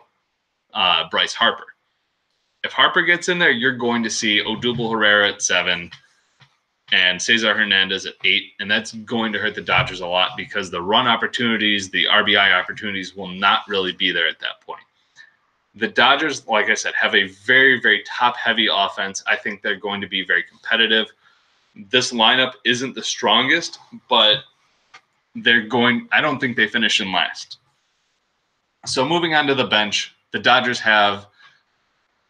Speaker 1: Bryce Harper. If Harper gets in there, you're going to see Odubel Herrera at 7 and Cesar Hernandez at 8, and that's going to hurt the Dodgers a lot because the run opportunities, the RBI opportunities will not really be there at that point. The Dodgers, like I said, have a very, very top-heavy offense. I think they're going to be very competitive. This lineup isn't the strongest, but I don't think they finish in last. So moving on to the bench, the Dodgers have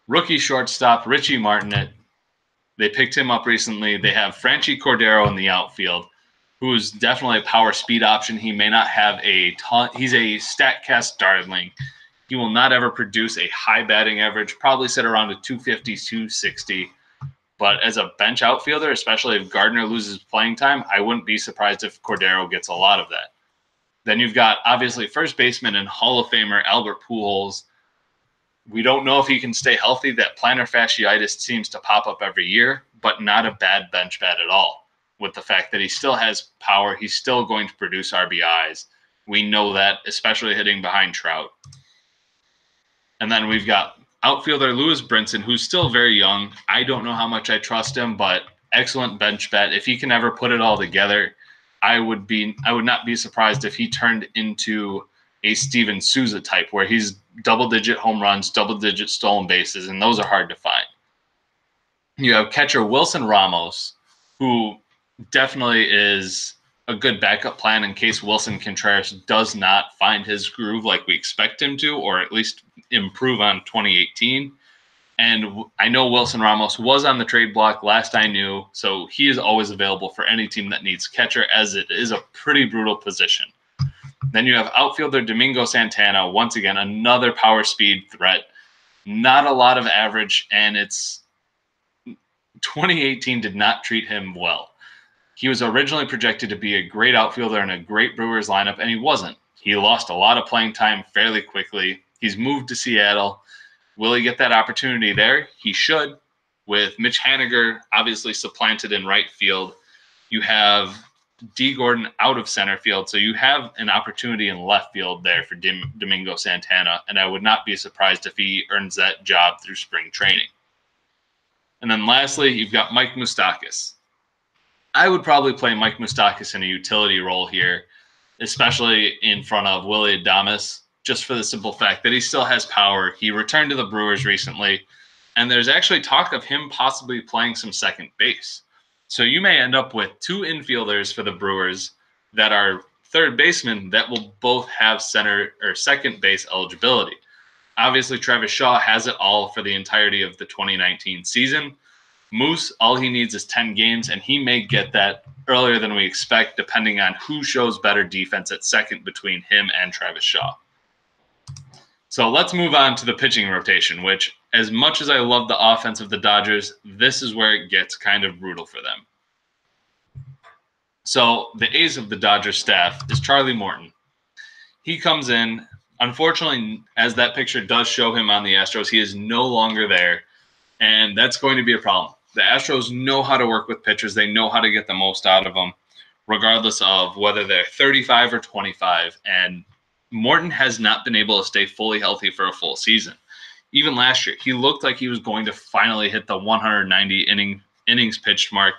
Speaker 1: rookie shortstop Richie Martinet. They picked him up recently. They have Franchi Cordero in the outfield, who's definitely a power speed option. He may not have a ton. He's a StatCast darling. He will not ever produce a high batting average, probably sit around a 250, 260. But as a bench outfielder, especially if Gardner loses playing time, I wouldn't be surprised if Cordero gets a lot of that. Then you've got, obviously, first baseman and Hall of Famer Albert Pujols. We don't know if he can stay healthy. That plantar fasciitis seems to pop up every year, but not a bad bench bat at all. With the fact that he still has power, he's still going to produce RBIs. We know that, especially hitting behind Trout. And then we've got outfielder Lewis Brinson, who's still very young. I don't know how much I trust him, but excellent bench bet. If he can ever put it all together, I would not be surprised if he turned into a Steven Souza type, where he's double-digit home runs, double-digit stolen bases, and those are hard to find. You have catcher Wilson Ramos, who definitely is a good backup plan in case Wilson Contreras does not find his groove like we expect him to, or at least improve on 2018. And I know Wilson Ramos was on the trade block last I knew, so he is always available for any team that needs catcher, as it is a pretty brutal position. Then you have outfielder Domingo Santana, once again, another power speed threat. Not a lot of average, and 2018 did not treat him well. He was originally projected to be a great outfielder in a great Brewers lineup, and he wasn't. He lost a lot of playing time fairly quickly. He's moved to Seattle. Will he get that opportunity there? He should. With Mitch Haniger obviously supplanted in right field, you have D. Gordon out of center field, so you have an opportunity in left field there for Domingo Santana, and I would not be surprised if he earns that job through spring training. And then lastly, you've got Mike Moustakas. I would probably play Mike Moustakas in a utility role here, especially in front of Willy Adames, just for the simple fact that he still has power. He returned to the Brewers recently, and there's actually talk of him possibly playing some second base. So you may end up with two infielders for the Brewers that are third basemen that will both have center or second base eligibility. Obviously, Travis Shaw has it all for the entirety of the 2019 season. Moose, all he needs is 10 games, and he may get that earlier than we expect, depending on who shows better defense at second between him and Travis Shaw. So let's move on to the pitching rotation, which, as much as I love the offense of the Dodgers, this is where it gets kind of brutal for them. So the ace of the Dodgers staff is Charlie Morton. He comes in. Unfortunately, as that picture does show him on the Astros, he is no longer there, and that's going to be a problem. The Astros know how to work with pitchers. They know how to get the most out of them, regardless of whether they're 35 or 25, and Morton has not been able to stay fully healthy for a full season. Even last year, he looked like he was going to finally hit the 190 innings pitched mark,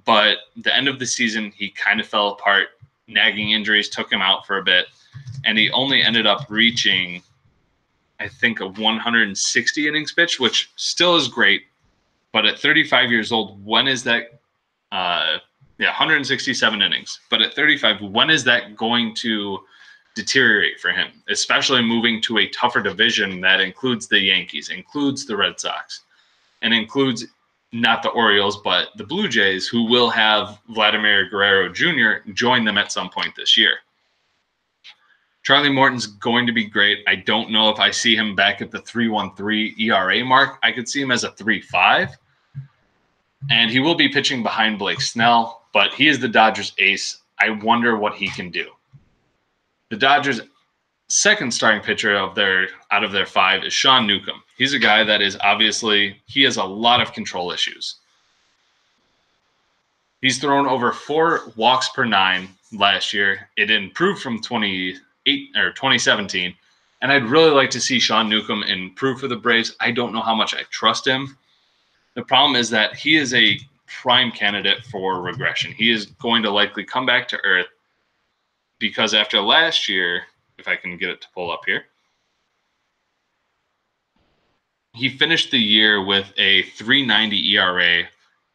Speaker 1: but the end of the season, he kind of fell apart. Nagging injuries took him out for a bit, and he only ended up reaching, I think, a 160 innings pitched, which still is great. But at 35 years old, when is that? 167 innings. But at 35, when is that going to deteriorate for him, especially moving to a tougher division that includes the Yankees, includes the Red Sox, and includes not the Orioles, but the Blue Jays, who will have Vladimir Guerrero Jr. join them at some point this year. Charlie Morton's going to be great. I don't know if I see him back at the 3.13 ERA mark. I could see him as a 3.5. And he will be pitching behind Blake Snell, but he is the Dodgers' ace. I wonder what he can do. The Dodgers' second starting pitcher out of their five is Sean Newcomb. He's a guy that is he has a lot of control issues. He's thrown over 4 walks per 9 last year. It improved from 2017, and I'd really like to see Sean Newcomb improve for the Braves. I don't know how much I trust him. The problem is that he is a prime candidate for regression. He is going to likely come back to earth because after last year, if I can get it to pull up here, he finished the year with a 3.90 ERA.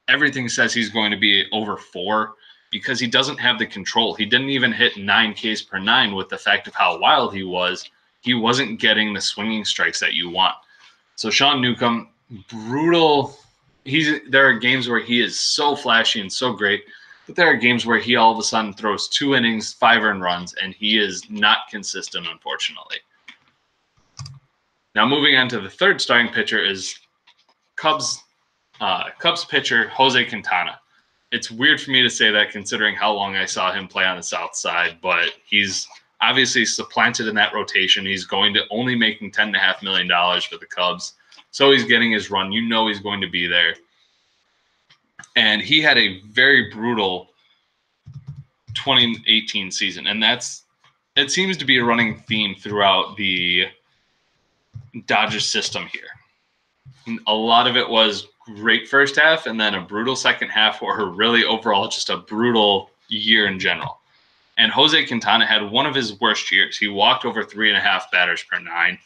Speaker 1: Everything says he's going to be over 4 because he doesn't have the control. He didn't even hit 9 Ks per 9 with the fact of how wild he was. He wasn't getting the swinging strikes that you want. So Sean Newcomb, brutal. There are games where he is so flashy and so great, but there are games where he all of a sudden throws 2 innings, 5 earned runs, and he is not consistent, unfortunately. Now moving on to the third starting pitcher is Cubs pitcher Jose Quintana. It's weird for me to say that considering how long I saw him play on the South Side, but he's obviously supplanted in that rotation. He's going to only making $10.5 million for the Cubs. So he's getting his run. You know he's going to be there. And he had a very brutal 2018 season. And it seems to be a running theme throughout the Dodgers system here. A lot of it was great first half and then a brutal second half, or really overall just a brutal year in general. And Jose Quintana had one of his worst years. He walked over 3.5 batters per nine.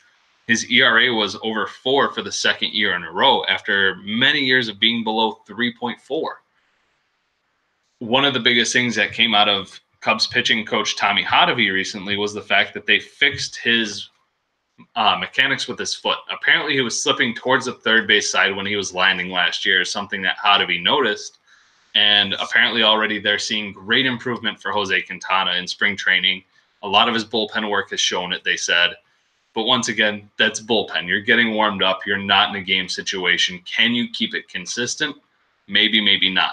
Speaker 1: His ERA was over 4 for the second year in a row after many years of being below 3.4. One of the biggest things that came out of Cubs pitching coach Tommy Hotovy recently was the fact that they fixed his mechanics with his foot. Apparently he was slipping towards the third base side when he was landing last year, something that Hotovy noticed. And apparently already they're seeing great improvement for Jose Quintana in spring training. A lot of his bullpen work has shown it, they said. But once again, that's bullpen. You're getting warmed up. You're not in a game situation. Can you keep it consistent? Maybe, maybe not.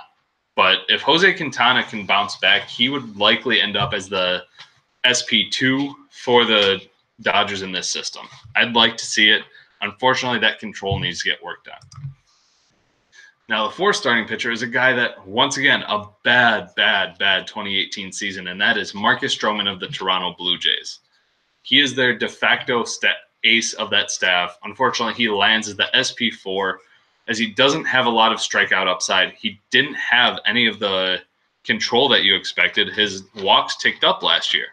Speaker 1: But if Jose Quintana can bounce back, he would likely end up as the SP2 for the Dodgers in this system. I'd like to see it. Unfortunately, that control needs to get worked on. Now, the fourth starting pitcher is a guy that, once again, a bad 2018 season, and that is Marcus Stroman of the Toronto Blue Jays. He is their de facto ace of that staff. Unfortunately, he lands as the SP4, as he doesn't have a lot of strikeout upside. He didn't have any of the control that you expected. His walks ticked up last year.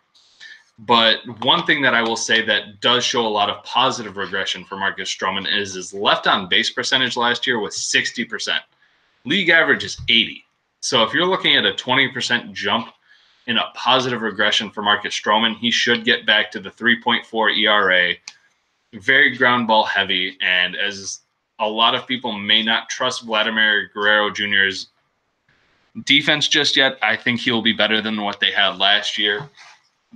Speaker 1: But one thing that I will say that does show a lot of positive regression for Marcus Stroman is his left on base percentage last year was 60%. League average is 80. So if you're looking at a 20% jump in a positive regression for Marcus Stroman, he should get back to the 3.4 ERA, very ground ball heavy. And as a lot of people may not trust Vladimir Guerrero Jr.'s defense just yet, I think he'll be better than what they had last year,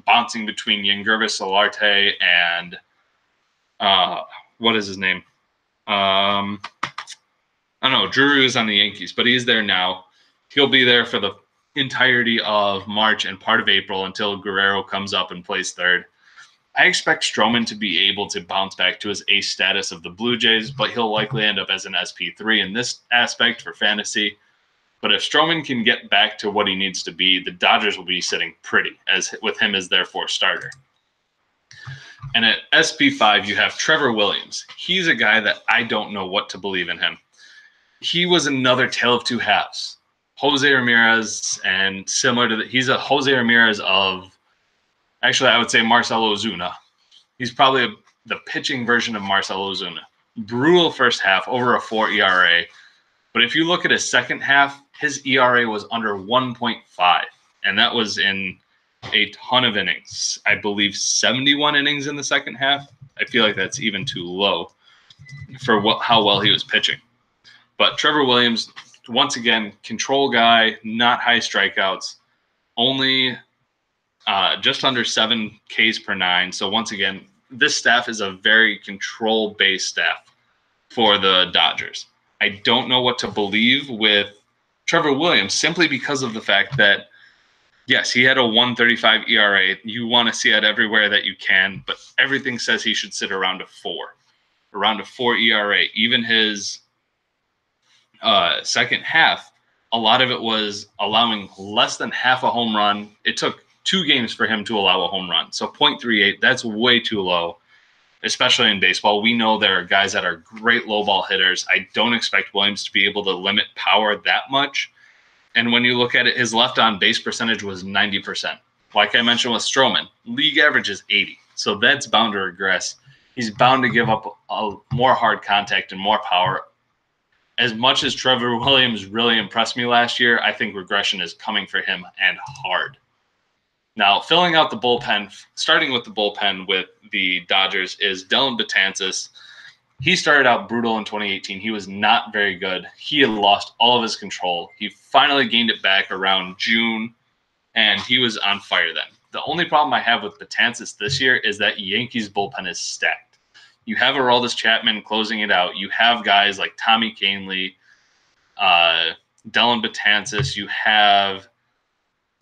Speaker 1: bouncing between Yangervis Solarte and what is his name? I don't know. Drury is on the Yankees, but he's there now. He'll be there for the entirety of March and part of April until Guerrero comes up and plays third. I expect Stroman to be able to bounce back to his ace status of the Blue Jays, but he'll likely end up as an SP3 in this aspect for fantasy. But if Stroman can get back to what he needs to be, the Dodgers will be sitting pretty with him as their fourth starter. And at SP5, you have Trevor Williams. He's a guy that I don't know what to believe in him. He was another tale of two halves. Jose Ramirez, and similar to he's a Jose Ramirez of, actually, I would say Marcell Ozuna. He's probably the pitching version of Marcell Ozuna. Brutal first half, over a 4 ERA. But if you look at his second half, his ERA was under 1.5, and that was in a ton of innings. I believe 71 innings in the second half. I feel like that's even too low for how well he was pitching. But Trevor Williams, once again, control guy, not high strikeouts, only just under 7 Ks per 9. So once again, this staff is a very control-based staff for the Dodgers. I don't know what to believe with Trevor Williams simply because of the fact that, yes, he had a 1.35 ERA. You want to see it everywhere that you can, but everything says he should sit around a 4 ERA. Even his second half, a lot of it was allowing less than half a home run. It took 2 games for him to allow a home run. So 0.38, that's way too low, especially in baseball. We know there are guys that are great low ball hitters. I don't expect Williams to be able to limit power that much. And when you look at it, his left on base percentage was 90%. Like I mentioned with Stroman, league average is 80. So that's bound to regress. He's bound to give up more hard contact and more power. As much as Trevor Williams really impressed me last year, I think regression is coming for him, and hard. Now, filling out the bullpen, starting with the bullpen with the Dodgers, is Dellin Betances. He started out brutal in 2018. He was not very good. He had lost all of his control. He finally gained it back around June, and he was on fire then. The only problem I have with Betances this year is that Yankees bullpen is stacked. You have Aroldis Chapman closing it out. You have guys like Tommy Kahnle, Dellin Betances. You have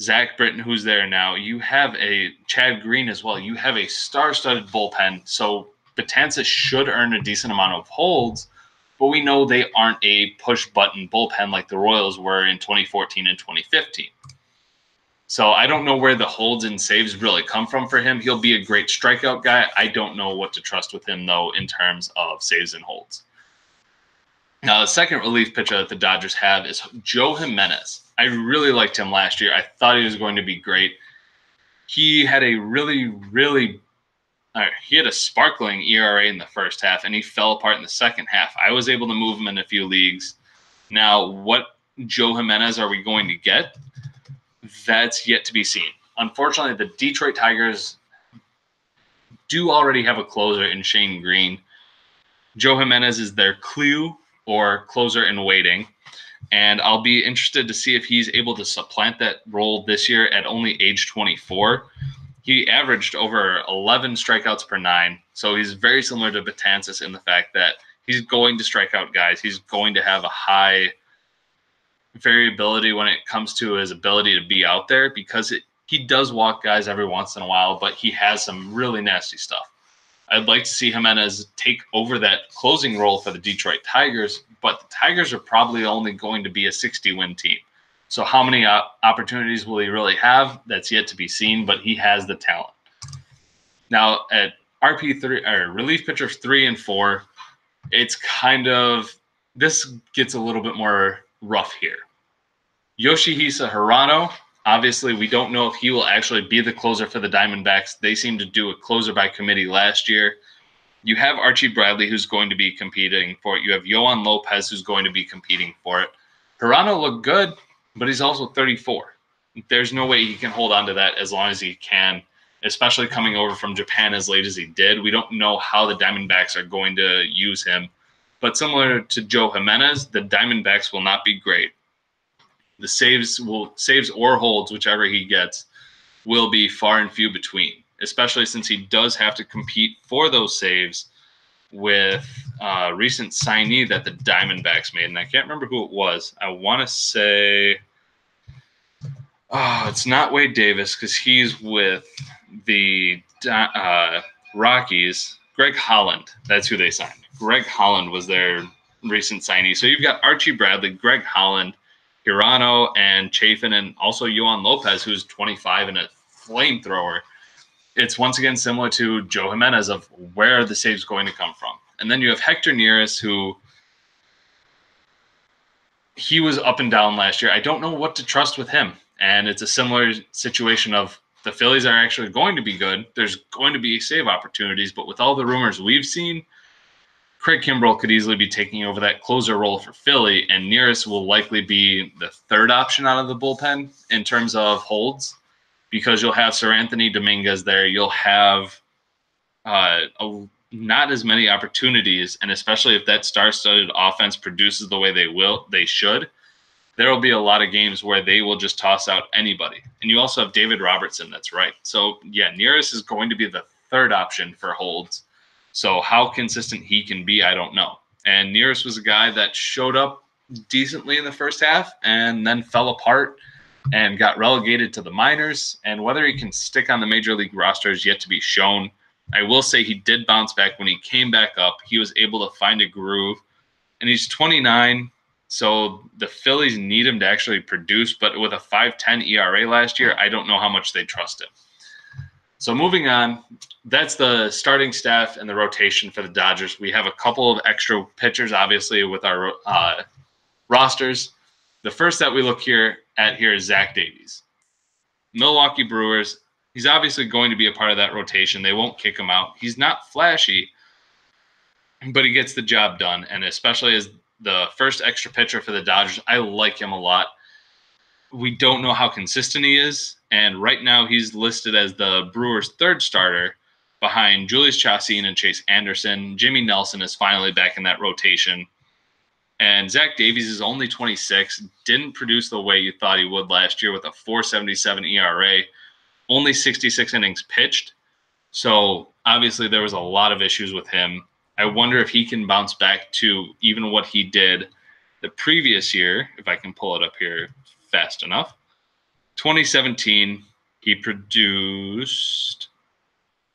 Speaker 1: Zach Britton, who's there now. You have a Chad Green as well. You have a star-studded bullpen. So Betances should earn a decent amount of holds, but we know they aren't a push-button bullpen like the Royals were in 2014 and 2015. So I don't know where the holds and saves really come from for him. He'll be a great strikeout guy. I don't know what to trust with him, though, in terms of saves and holds. Now, the second relief pitcher that the Dodgers have is Joe Jimenez. I really liked him last year. I thought he was going to be great. He had a he had a sparkling ERA in the first half, and he fell apart in the second half. I was able to move him in a few leagues. Now, what Joe Jimenez are we going to get? That's yet to be seen. Unfortunately, the Detroit Tigers do already have a closer in Shane Green. Joe Jimenez is their clue or closer in waiting, and I'll be interested to see if he's able to supplant that role this year at only age 24. He averaged over 11 strikeouts per 9, so he's very similar to Betances in the fact that he's going to strike out guys. He's going to have a high variability when it comes to his ability to be out there because he does walk guys every once in a while, but he has some really nasty stuff. I'd like to see Jimenez take over that closing role for the Detroit Tigers, but the Tigers are probably only going to be a 60-win team. So how many opportunities will he really have? That's yet to be seen, but he has the talent. Now at RP3 or relief pitchers 3 and 4, it's this gets a little bit more rough here. Yoshihisa Hirano, obviously we don't know if he will actually be the closer for the Diamondbacks. They seem to do a closer by committee last year. You have Archie Bradley, who's going to be competing for it. You have Yohan Lopez, who's going to be competing for it. Hirano looked good, but he's also 34. There's no way he can hold on to that as long as he can, especially coming over from Japan as late as he did. We don't know how the Diamondbacks are going to use him. But similar to Joe Jimenez, the Diamondbacks will not be great. The saves or holds, whichever he gets, will be far and few between, especially since he does have to compete for those saves with a recent signee that the Diamondbacks made. And I can't remember who it was. I want to say it's not Wade Davis because he's with the Rockies. Greg Holland, that's who they signed. Greg Holland was their recent signee. So you've got Archie Bradley, Greg Holland, Hirano, and Chafin, and also Yohan Lopez, who's 25 and a flamethrower. It's once again similar to Joe Jimenez of where are the saves going to come from. And then you have Hector Neris, who he was up and down last year. I don't know what to trust with him. And it's a similar situation of the Phillies are actually going to be good. There's going to be save opportunities, but with all the rumors we've seen, Craig Kimbrell could easily be taking over that closer role for Philly, and Neris will likely be the third option out of the bullpen in terms of holds because you'll have Sir Anthony Dominguez there. You'll have not as many opportunities, and especially if that star-studded offense produces the way they should, there will be a lot of games where they will just toss out anybody. And you also have David Robertson that's right. So, yeah, Neris is going to be the third option for holds. So how consistent he can be, I don't know. And Neris was a guy that showed up decently in the first half and then fell apart and got relegated to the minors. And whether he can stick on the major league roster is yet to be shown. I will say he did bounce back when he came back up. He was able to find a groove. And he's 29, so the Phillies need him to actually produce. But with a 5.10 ERA last year, I don't know how much they trust him. So moving on, that's the starting staff and the rotation for the Dodgers. We have a couple of extra pitchers, obviously, with our rosters. The first that we look at here is Zach Davies. Milwaukee Brewers, he's obviously going to be a part of that rotation. They won't kick him out. He's not flashy, but he gets the job done, and especially as the first extra pitcher for the Dodgers, I like him a lot. We don't know how consistent he is, and right now he's listed as the Brewers' third starter behind Julius Chassin and Chase Anderson. Jimmy Nelson is finally back in that rotation. And Zach Davies is only 26, didn't produce the way you thought he would last year with a 4.77 ERA, only 66 innings pitched. So obviously there was a lot of issues with him. I wonder if he can bounce back to even what he did the previous year, if I can pull it up here fast enough. 2017, he produced,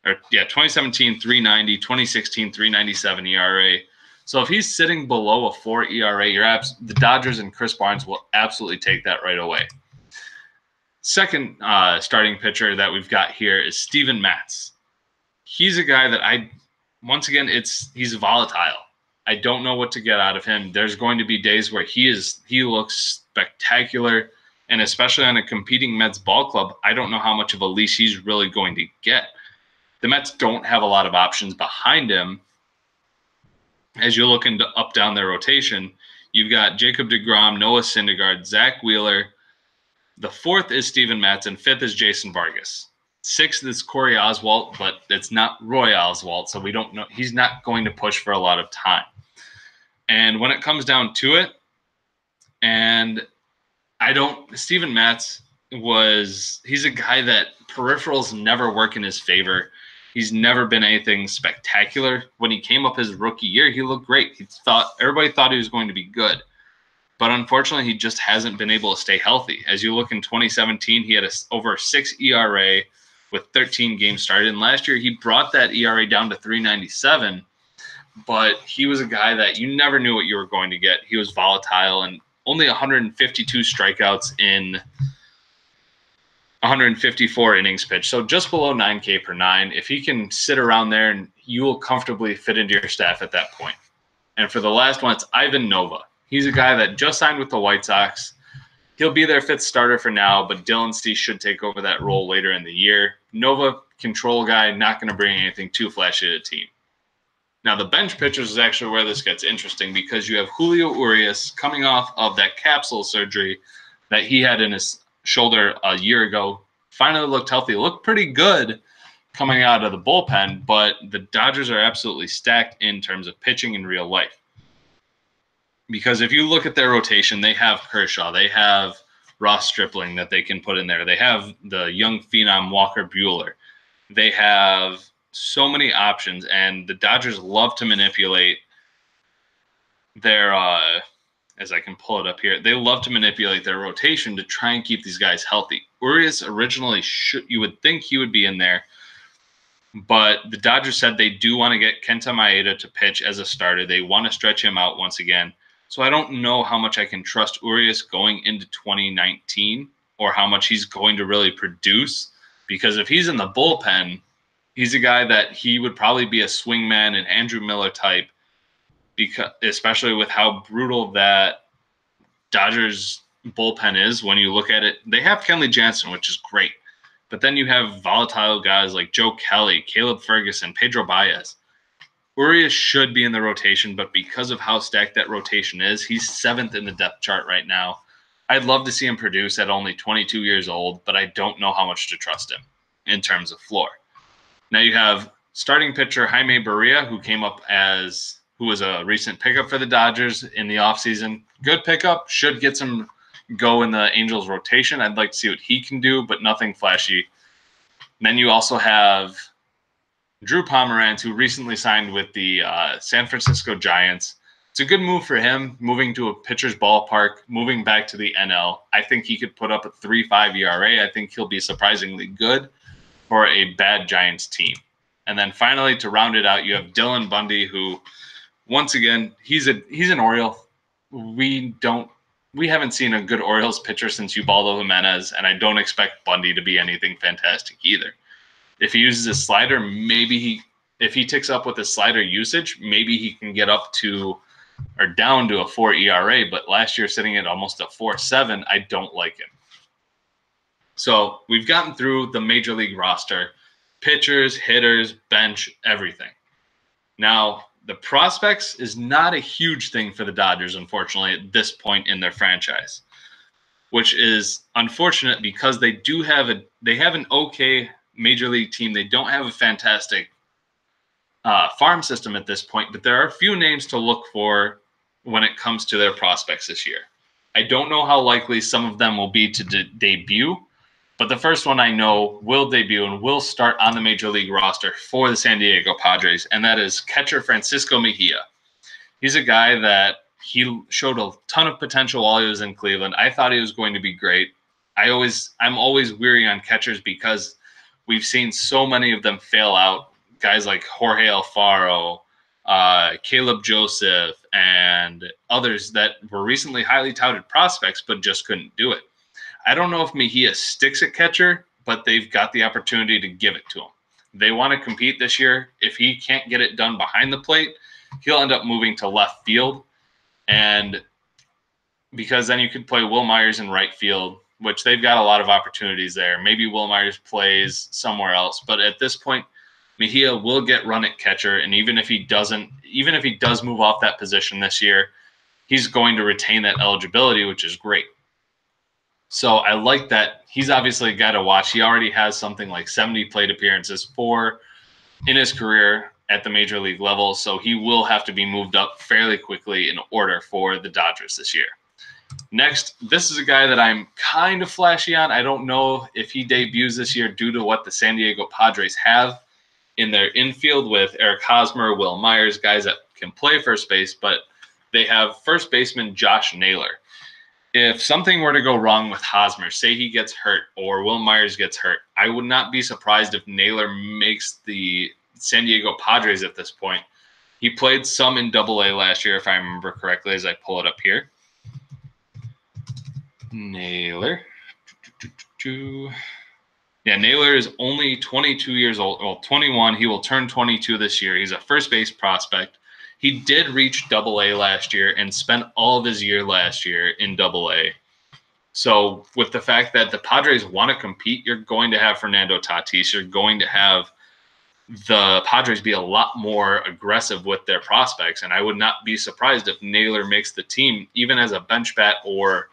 Speaker 1: 2017, 390, 2016, 397 ERA. So if he's sitting below a 4 ERA, the Dodgers and Chris Barnes will absolutely take that right away. Second starting pitcher that we've got here is Steven Matz. He's a guy that he's volatile. I don't know what to get out of him. There's going to be days where he looks spectacular, and especially on a competing Mets ball club, I don't know how much of a leash he's really going to get. The Mets don't have a lot of options behind him. As you look up down their rotation, you've got Jacob deGrom, Noah Syndergaard, Zach Wheeler. The fourth is Steven Matz, and fifth is Jason Vargas. Sixth is Corey Oswalt, but it's not Roy Oswalt, so we don't know. He's not going to push for a lot of time. And when it comes down to it, Steven Matz he's a guy that peripherals never work in his favor. He's never been anything spectacular. When he came up his rookie year, he looked great. Everybody thought he was going to be good. But unfortunately, he just hasn't been able to stay healthy. As you look in 2017, he had over 6 ERA with 13 games started. And last year, he brought that ERA down to 397. But he was a guy that you never knew what you were going to get. He was volatile and only 152 strikeouts in 154 innings pitched. So just below 9K per 9. If he can sit around there, and you will comfortably fit into your staff at that point. And for the last one, it's Ivan Nova. He's a guy that just signed with the White Sox. He'll be their fifth starter for now, but Dylan Cease should take over that role later in the year. Nova, control guy, not going to bring anything too flashy to the team. Now, the bench pitchers is actually where this gets interesting because you have Julio Urias coming off of that capsule surgery that he had in his shoulder a year ago. Finally looked healthy, looked pretty good coming out of the bullpen, but the Dodgers are absolutely stacked in terms of pitching in real life. Because if you look at their rotation, they have Kershaw, they have Ross Stripling that they can put in there. They have the young phenom Walker Buehler. They have so many options, and the Dodgers love to manipulate their, as I can pull it up here, they love to manipulate their rotation to try and keep these guys healthy. Urias originally, you would think he would be in there, but the Dodgers said they do want to get Kenta Maeda to pitch as a starter. They want to stretch him out once again. So I don't know how much I can trust Urias going into 2019 or how much he's going to really produce, because if he's in the bullpen, he's a guy that he would probably be a swingman and Andrew Miller type, because especially with how brutal that Dodgers bullpen is. When you look at it, they have Kenley Jansen, which is great, but then you have volatile guys like Joe Kelly, Caleb Ferguson, Pedro Baez. Urias should be in the rotation, but because of how stacked that rotation is, he's 7th in the depth chart right now. I'd love to see him produce at only 22 years old, but I don't know how much to trust him in terms of floor. Now you have starting pitcher Jaime Barria, who was a recent pickup for the Dodgers in the offseason. Good pickup, should get some go in the Angels rotation. I'd like to see what he can do, but nothing flashy. And then you also have Drew Pomeranz, who recently signed with the San Francisco Giants. It's a good move for him, moving to a pitcher's ballpark, moving back to the NL. I think he could put up a 3.5 ERA. I think he'll be surprisingly good for a bad Giants team. And then finally, to round it out, you have Dylan Bundy, who, once again, he's an Oriole. We haven't seen a good Orioles pitcher since Ubaldo Jimenez, and I don't expect Bundy to be anything fantastic either. If he uses his slider, if he ticks up with his slider usage, maybe he can get up to or down to a 4 ERA. But last year, sitting at almost a 4.7, I don't like him. So we've gotten through the major league roster: pitchers, hitters, bench, everything. Now, the prospects is not a huge thing for the Dodgers, unfortunately, at this point in their franchise, which is unfortunate because they have an okay major league team. They don't have a fantastic farm system at this point, but there are a few names to look for when it comes to their prospects this year. I don't know how likely some of them will be to debut, but the first one I know will debut and will start on the major league roster for the San Diego Padres, and that is catcher Francisco Mejia. He's a guy that he showed a ton of potential while he was in Cleveland. I thought he was going to be great. I'm always weary on catchers because we've seen so many of them fail out. Guys like Jorge Alfaro, Caleb Joseph, and others that were recently highly touted prospects but just couldn't do it. I don't know if Mejia sticks at catcher, but they've got the opportunity to give it to him. They want to compete this year. If he can't get it done behind the plate, he'll end up moving to left field. And because then you could play Will Myers in right field, which they've got a lot of opportunities there. Maybe Will Myers plays somewhere else. But at this point, Mejia will get run at catcher. And even if he does move off that position this year, he's going to retain that eligibility, which is great. So I like that. He's obviously a guy to watch. He already has something like 70 plate appearances in his career at the major league level. So he will have to be moved up fairly quickly in order for the Dodgers this year. Next, this is a guy that I'm kind of flashy on. I don't know if he debuts this year due to what the San Diego Padres have in their infield with Eric Hosmer, Will Myers, guys that can play first base, but they have first baseman Josh Naylor. If something were to go wrong with Hosmer, say he gets hurt or Will Myers gets hurt, I would not be surprised if Naylor makes the San Diego Padres at this point. He played some in Double-A last year, if I remember correctly, as I pull it up here. Naylor. Yeah, Naylor is only 22 years old. Well, 21. He will turn 22 this year. He's a first base prospect. He did reach Double-A last year and spent all of his year last year in Double-A. So with the fact that the Padres want to compete, you're going to have Fernando Tatis. You're going to have the Padres be a lot more aggressive with their prospects. And I would not be surprised if Naylor makes the team, even as a bench bat, or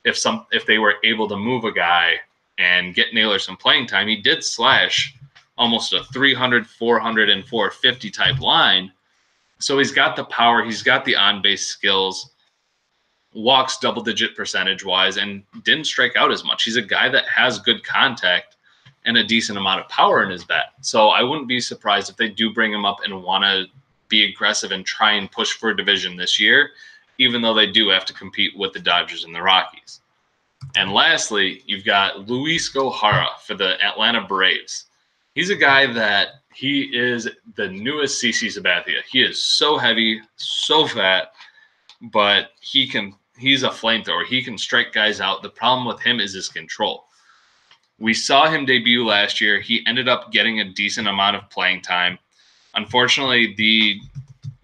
Speaker 1: if they were able to move a guy and get Naylor some playing time. He did slash almost a 300, 400, and 450 type line. So he's got the power, he's got the on-base skills, walks double-digit percentage-wise, and didn't strike out as much. He's a guy that has good contact and a decent amount of power in his bat. So I wouldn't be surprised if they do bring him up and want to be aggressive and try and push for a division this year, even though they do have to compete with the Dodgers and the Rockies. And lastly, you've got Luis Gohara for the Atlanta Braves. He's a guy that he is the newest CC Sabathia. He is so heavy, so fat, but he's a flamethrower. He can strike guys out. The problem with him is his control. We saw him debut last year. He ended up getting a decent amount of playing time. Unfortunately,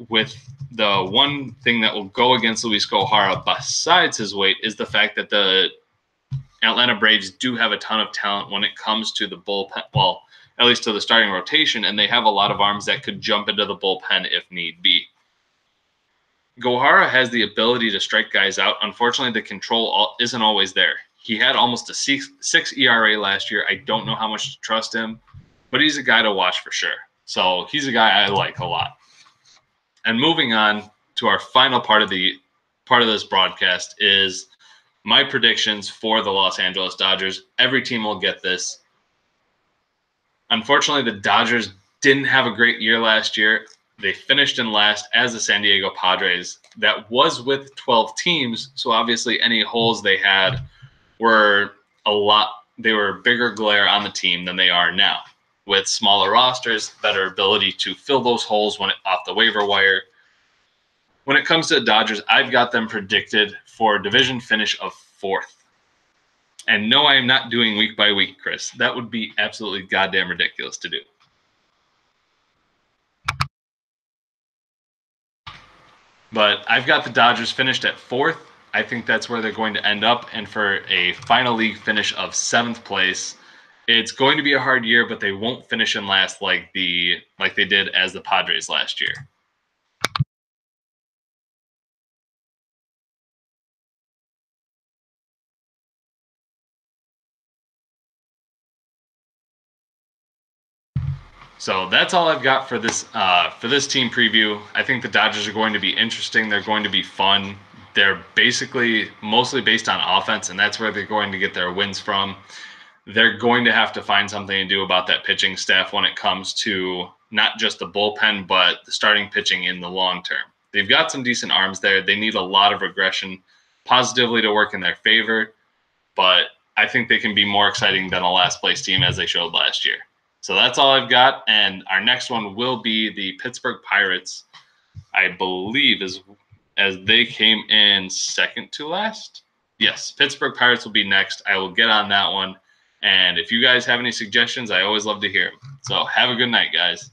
Speaker 1: with the one thing that will go against Luis Gohara besides his weight is the fact that the Atlanta Braves do have a ton of talent when it comes to the bullpen. Well, at least to the starting rotation, and they have a lot of arms that could jump into the bullpen if need be. Gohara has the ability to strike guys out. Unfortunately, the control isn't always there. He had almost a 6 ERA last year. I don't know how much to trust him, but he's a guy to watch for sure. So he's a guy I like a lot. And moving on to our final part of this broadcast is my predictions for the Los Angeles Dodgers. Every team will get this. Unfortunately, the Dodgers didn't have a great year last year. They finished in last as the San Diego Padres. That was with 12 teams, so obviously any holes they had were they were a bigger glare on the team than they are now. With smaller rosters, better ability to fill those holes off the waiver wire. When it comes to the Dodgers, I've got them predicted for a division finish of 4th. And no, I am not doing week by week, Chris. That would be absolutely goddamn ridiculous to do. But I've got the Dodgers finished at 4th. I think that's where they're going to end up. And for a final league finish of 7th place, it's going to be a hard year, but they won't finish in last like they did as the Padres last year. So that's all I've got for this team preview. I think the Dodgers are going to be interesting. They're going to be fun. They're basically mostly based on offense, and that's where they're going to get their wins from. They're going to have to find something to do about that pitching staff when it comes to not just the bullpen, but the starting pitching in the long term. They've got some decent arms there. They need a lot of regression positively to work in their favor, but I think they can be more exciting than a last place team as they showed last year. So that's all I've got. And our next one will be the Pittsburgh Pirates, I believe, as they came in second to last. Yes, Pittsburgh Pirates will be next. I will get on that one. And if you guys have any suggestions, I always love to hear them. So have a good night, guys.